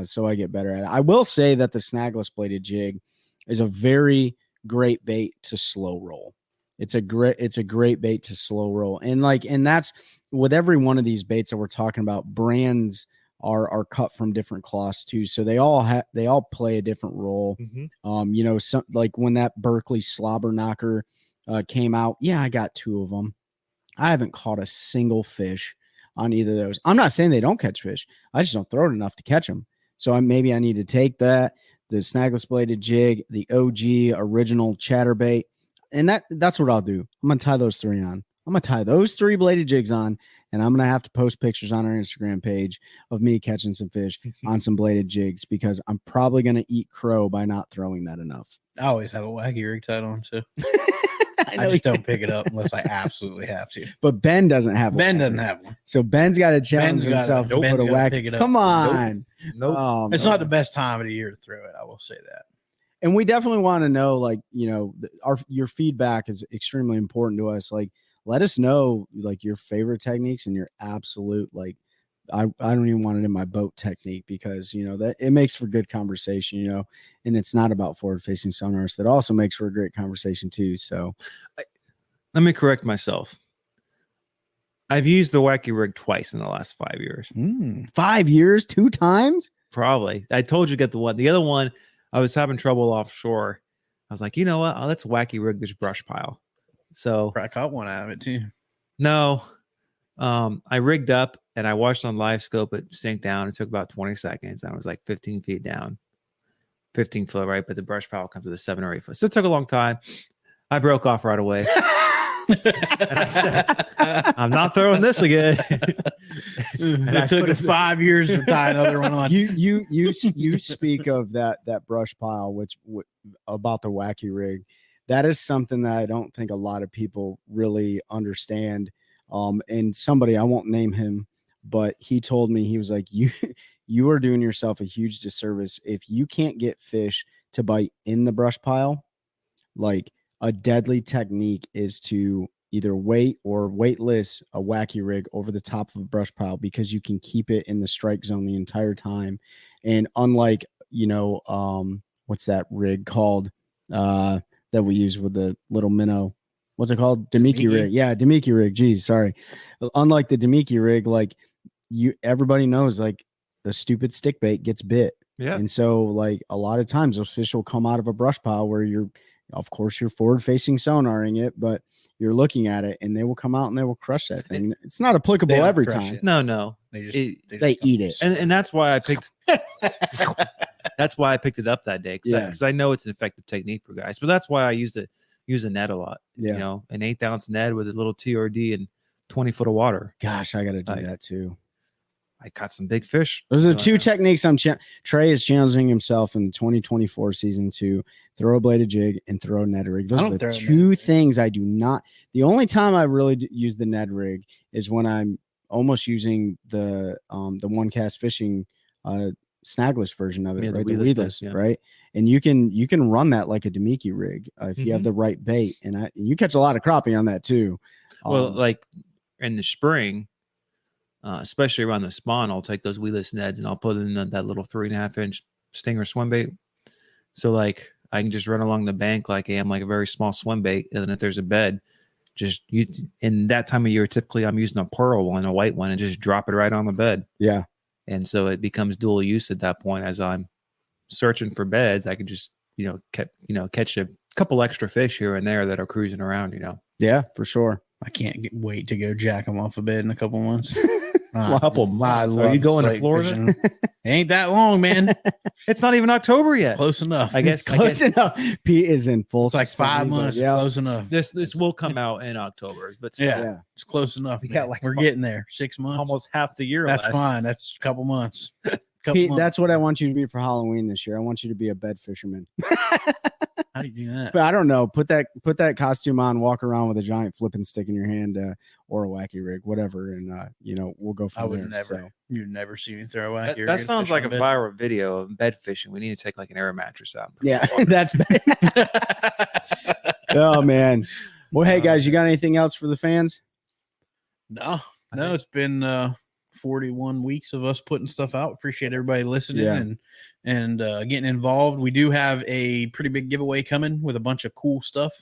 E: so I get better at it. I will say that the snagless bladed jig is a very great bait to slow roll. It's a great bait to slow roll. And that's with every one of these baits that we're talking about. Brands are cut from different cloths too. So they all play a different role. Some, like when that Berkeley slobber knocker came out. Yeah, I got 2 of them. I haven't caught a single fish on either of those. I'm not saying they don't catch fish. I just don't throw it enough to catch them. So maybe I need to take the snagless bladed jig, the OG original chatterbait, and that's what I'll do. I'm going to tie those 3 on. I'm going to tie those 3 bladed jigs on, and I'm going to have to post pictures on our Instagram page of me catching some fish on some bladed jigs, because I'm probably going to eat crow by not throwing that enough.
D: I always have a wacky rig tied on too. I just don't pick it up unless I absolutely have to.
E: But Ben doesn't have
D: Ben
E: one.
D: doesn't have one.
E: So Ben's got to challenge
D: Ben's gotta-
E: himself to
D: Ben's
E: put a
D: gotta
E: whack.
D: pick it up.
E: Come on.
A: Nope.
D: It's not the best time of the year to throw it. I will say that.
E: And we definitely want to know, like, you know, your feedback is extremely important to us. Like, let us know, like, your favorite techniques and your absolute, like, I don't even want it in my boat technique, because, you know, that it makes for good conversation, you know, and it's not about forward facing sonars. That also makes for a great conversation too. So
A: Let me correct myself. I've used the wacky rig twice in the last 5 years.
E: 5 years, 2 times.
A: Probably. I told you to get the one. The other one, I was having trouble offshore. I was like, you know what? Let's wacky rig this brush pile. So
D: I caught one out of it too.
A: no, I rigged up and I watched on live scope. It sank down. It took about 20 seconds. I was like 15 feet down, 15 foot, right? But the brush pile comes with a 7 or 8 foot. So it took a long time. I broke off right away. And I said, I'm not throwing this again.
D: And it took 5 years to tie another one on.
E: You speak of that brush pile, which about the wacky rig. That is something that I don't think a lot of people really understand. And somebody, I won't name him, but he told me, he was like, you are doing yourself a huge disservice if you can't get fish to bite in the brush pile. Like, a deadly technique is to either weight or weightless a wacky rig over the top of a brush pile, because you can keep it in the strike zone the entire time. And unlike, you know, what's that rig called that we use with the little minnow? What's it called? Demiki rig. Yeah, Demiki rig. Geez, sorry. Unlike the Demiki rig, like, everybody knows, like, the stupid stick bait gets bit.
A: Yeah.
E: And so, like, a lot of times those fish will come out of a brush pile where of course, you're forward facing sonaring it, but you're looking at it, and they will come out and they will crush that thing. It's not applicable every time.
D: It.
A: No.
D: They just
E: They eat it.
A: And that's why I picked that's why I picked it up that day. Because I know it's an effective technique for guys. But that's why I use a net a lot.
E: Yeah.
A: You know, an 1/8 ounce net with a little TRD and 20 foot of water.
E: Gosh, I got to do that too.
A: I caught some big fish.
E: Those are the two techniques Trey is challenging himself in the 2024 season to throw a bladed jig and throw a Ned rig. Those are the two things I do not. The only time I really use the Ned rig is when I'm almost using the OneCast Fishing snagless version of it, right? The weedless, right? And you can run that like a Demiki rig if you have the right bait, and you catch a lot of crappie on that too.
A: Well, like in the spring, especially around the spawn, I'll take those weedless nets and I'll put in that little 3.5 inch stinger swim bait. So like I can just run along the bank like I am like a very small swim bait, and then if there's a bed, just in that time of year, typically I'm using a pearl one, a white one, and just drop it right on the bed.
E: Yeah.
A: And so it becomes dual use at that point. As I'm searching for beds, I can just catch a couple extra fish here and there that are cruising around.
E: Yeah, for sure.
D: I can't wait to go jack them off a bed in a couple months.
A: Couple months. Are you going to Florida?
D: Ain't that long, man.
A: It's not even October yet.
D: Close enough.
A: I guess
E: close enough. Pete is in full.
D: It's like 5 months. Like, close enough.
A: This will come out in October, but still,
D: yeah, it's close enough. We're getting there. 6 months,
A: almost half the year.
D: That's fine. That's a couple months.
E: Pete, that's what I want you to be for Halloween this year. I want you to be a bed fisherman.
D: How do you do that?
E: But I don't know. Put that costume on, walk around with a giant flipping stick in your hand, or a wacky rig, whatever, and we'll go from there.
D: You'd never see me throw a wacky rig.
A: That sounds like a viral video of bed fishing. We need to take like an air mattress out.
E: Yeah, that's oh man. Well, hey guys, you got anything else for the fans?
D: No, it's been 41 weeks of us putting stuff out. Appreciate everybody listening and getting involved. We do have a pretty big giveaway coming with a bunch of cool stuff.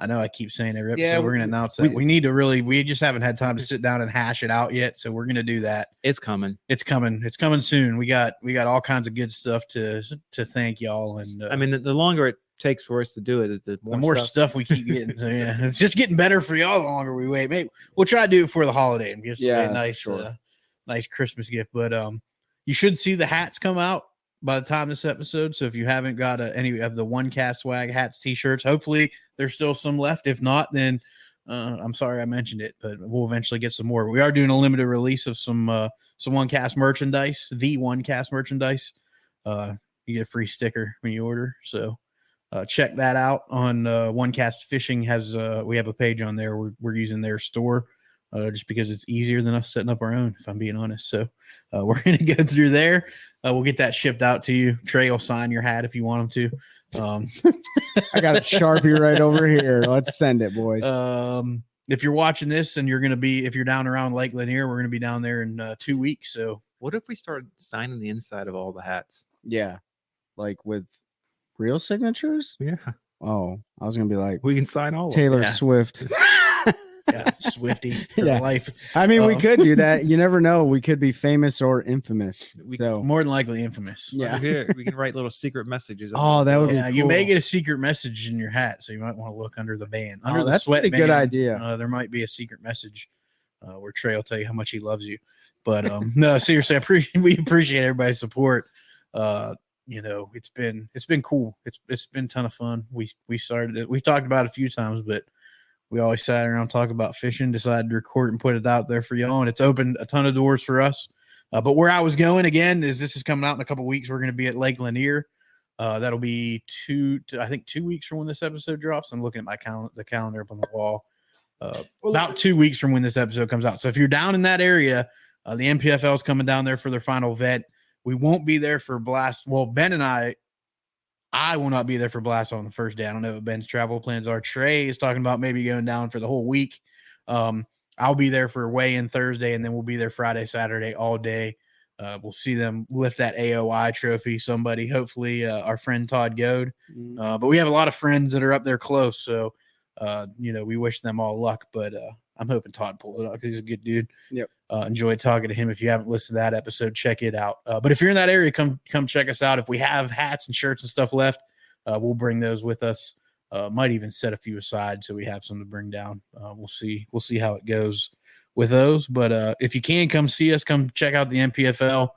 D: I know I keep saying every episode we're going to announce that. We just haven't had time to sit down and hash it out yet. So we're going to do that.
A: It's coming.
D: It's coming soon. We got all kinds of good stuff to thank y'all. And
A: I mean, the longer it takes for us to do it, the
D: more stuff we keep getting. So yeah, it's just getting better for y'all the longer we wait. Maybe we'll try to do it for the holiday and just a nice Christmas gift. But you should see the hats come out by the time this episode. So if you haven't got any of the OneCast swag hats, t-shirts, hopefully there's still some left. If not, then I'm sorry I mentioned it, but we'll eventually get some more. We are doing a limited release of some OneCast merchandise, TheOneCast merchandise. You get a free sticker when you order. So check that out on OneCast Fishing. We have a page on there. We're using their store just because it's easier than us setting up our own, if I'm being honest. So we're going to go through there. We'll get that shipped out to you. Trey will sign your hat if you want him to.
E: I got a Sharpie right over here. Let's send it, boys.
D: If you're watching this and if you're down around Lake Lanier, we're going to be down there in 2 weeks. So
A: What if we started signing the inside of all the hats?
E: Yeah. Like with real signatures?
A: Yeah.
E: Oh, I was going to be like
A: We can sign all
E: Taylor
D: Yeah.
E: Swift.
D: yeah, Swifty for
E: Yeah.
D: life.
E: I mean, we
D: Um,
E: could do that. You never know. We could be famous or infamous. So,
D: More than likely infamous.
E: yeah.
A: Here, we can write little secret messages.
E: Oh, that would be
D: Yeah, you may
E: cool.
D: get a secret message in your hat, so you might want to look under the band. Under the
E: that's a
D: sweatband,
E: pretty good idea.
D: There might be a secret message where Trey will tell you how much he loves you. But no, seriously, we appreciate everybody's support. It's been cool. It's been a ton of fun. We started it. We've talked about it a few times, but we always sat around and talked about fishing, decided to record and put it out there for y'all, and it's opened a ton of doors for us. But where I was going again is this is coming out in a couple of weeks. We're going to be at Lake Lanier. That'll be 2 weeks from when this episode drops. I'm looking at the calendar up on the wall. About 2 weeks from when this episode comes out. So if you're down in that area, the NPFL is coming down there for their final vet. We won't be there for Blast. Well, Ben and I will not be there for Blast on the first day. I don't know what Ben's travel plans are. Trey is talking about maybe going down for the whole week. I'll be there for weigh-in Thursday, and then we'll be there Friday, Saturday, all day. We'll see them lift that AOI trophy. Somebody, hopefully, our friend Todd Goad. But we have a lot of friends that are up there close, so we wish them all luck. But I'm hoping Todd pulls it off because he's a good dude.
E: Yep.
D: Enjoyed talking to him. If you haven't listened to that episode, check it out. But if you're in that area, come check us out. If we have hats and shirts and stuff left, we'll bring those with us. Might even set a few aside so we have some to bring down. We'll see how it goes with those. But if you can come see us, come check out the NPFL.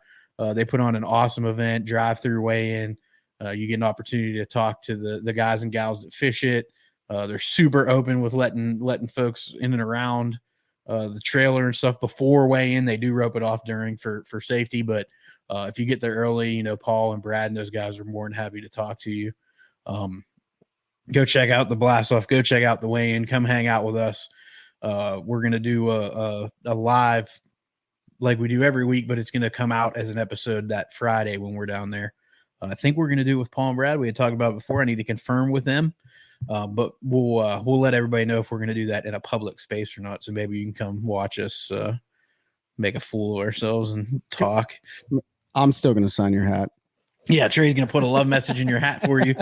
D: They put on an awesome event, drive-through weigh-in. You get an opportunity to talk to the guys and gals that fish it. They're super open with letting folks in and around the trailer and stuff before weigh-in. They do rope it off during for safety, but if you get there early, Paul and Brad and those guys are more than happy to talk to you. Go check out the blast off. Go check out the weigh-in. Come hang out with us. We're gonna do a live like we do every week, but it's gonna come out as an episode that Friday when we're down there. I think we're gonna do it with Paul and Brad. We had talked about it before. I need to confirm with them. But we'll let everybody know if we're going to do that in a public space or not. So maybe you can come watch us make a fool of ourselves and talk.
E: I'm still going to sign your hat.
D: Yeah, Trey's going to put a love message in your hat for you.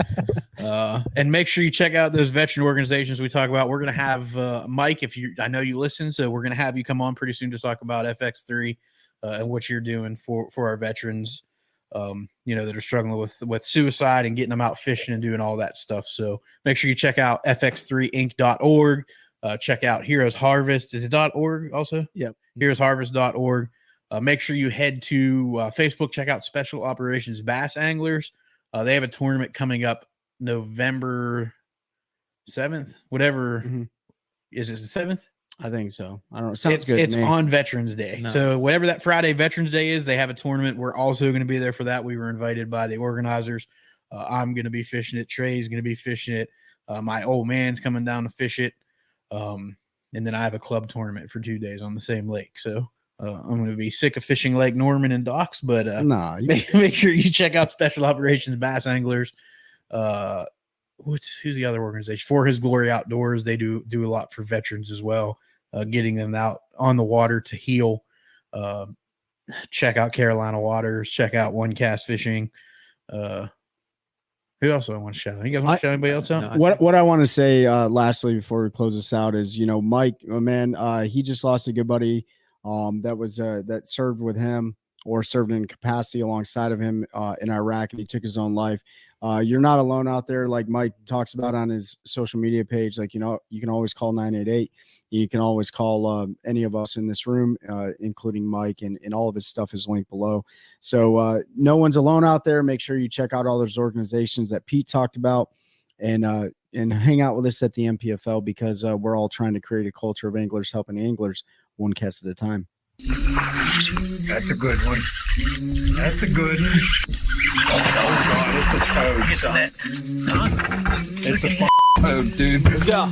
D: And make sure you check out those veteran organizations we talk about. We're going to have Mike, I know you listen, so we're going to have you come on pretty soon to talk about FX3 and what you're doing for our veterans. That are struggling with suicide and getting them out fishing and doing all that stuff. So make sure you check out fx3inc.org. Check out Heroes Harvest. Is it .org also?
E: Yep.
D: Heroesharvest.org. Make sure you head to Facebook. Check out Special Operations Bass Anglers. They have a tournament coming up November 7th, whatever.
E: Mhm.
D: Is it the 7th?
E: I think so. I don't know. Sounds good.
D: It's
E: to me.
D: on Veterans Day.
A: Nice.
D: So whatever that Friday Veterans Day is, they have a tournament. We're also going to be there for that. We were invited by the organizers. I'm going to be fishing it. Trey's going to be fishing it. My old man's coming down to fish it. And then I have a club tournament for 2 days on the same lake. So I'm going to be sick of fishing Lake Norman and docks, but
E: Nah,
D: make sure you check out Special Operations Bass Anglers. Who's the other organization? For His Glory Outdoors. They do a lot for veterans as well. Getting them out on the water to heal. Check out Carolina Waters. Check out OneCast Fishing. Who else do I want to shout out? You guys want to shout anybody else out?
A: No,
E: what I want to say lastly before we close this out is, Mike, man, he just lost a good buddy that served with him or served in capacity alongside of him in Iraq, and he took his own life. You're not alone out there, like Mike talks about on his social media page. Like, you can always call 988. You can always call any of us in this room, including Mike, and all of his stuff is linked below. So no one's alone out there. Make sure you check out all those organizations that Pete talked about, and hang out with us at the NPFL, because we're all trying to create a culture of anglers helping anglers one cast at a time.
B: That's a good one. That's a good one. Oh God, it's a toad, son. It's a toad, dude.
C: Let's go.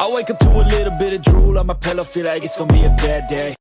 C: I wake up to a little bit of drool on my pillow, feel like it's gonna be a bad day.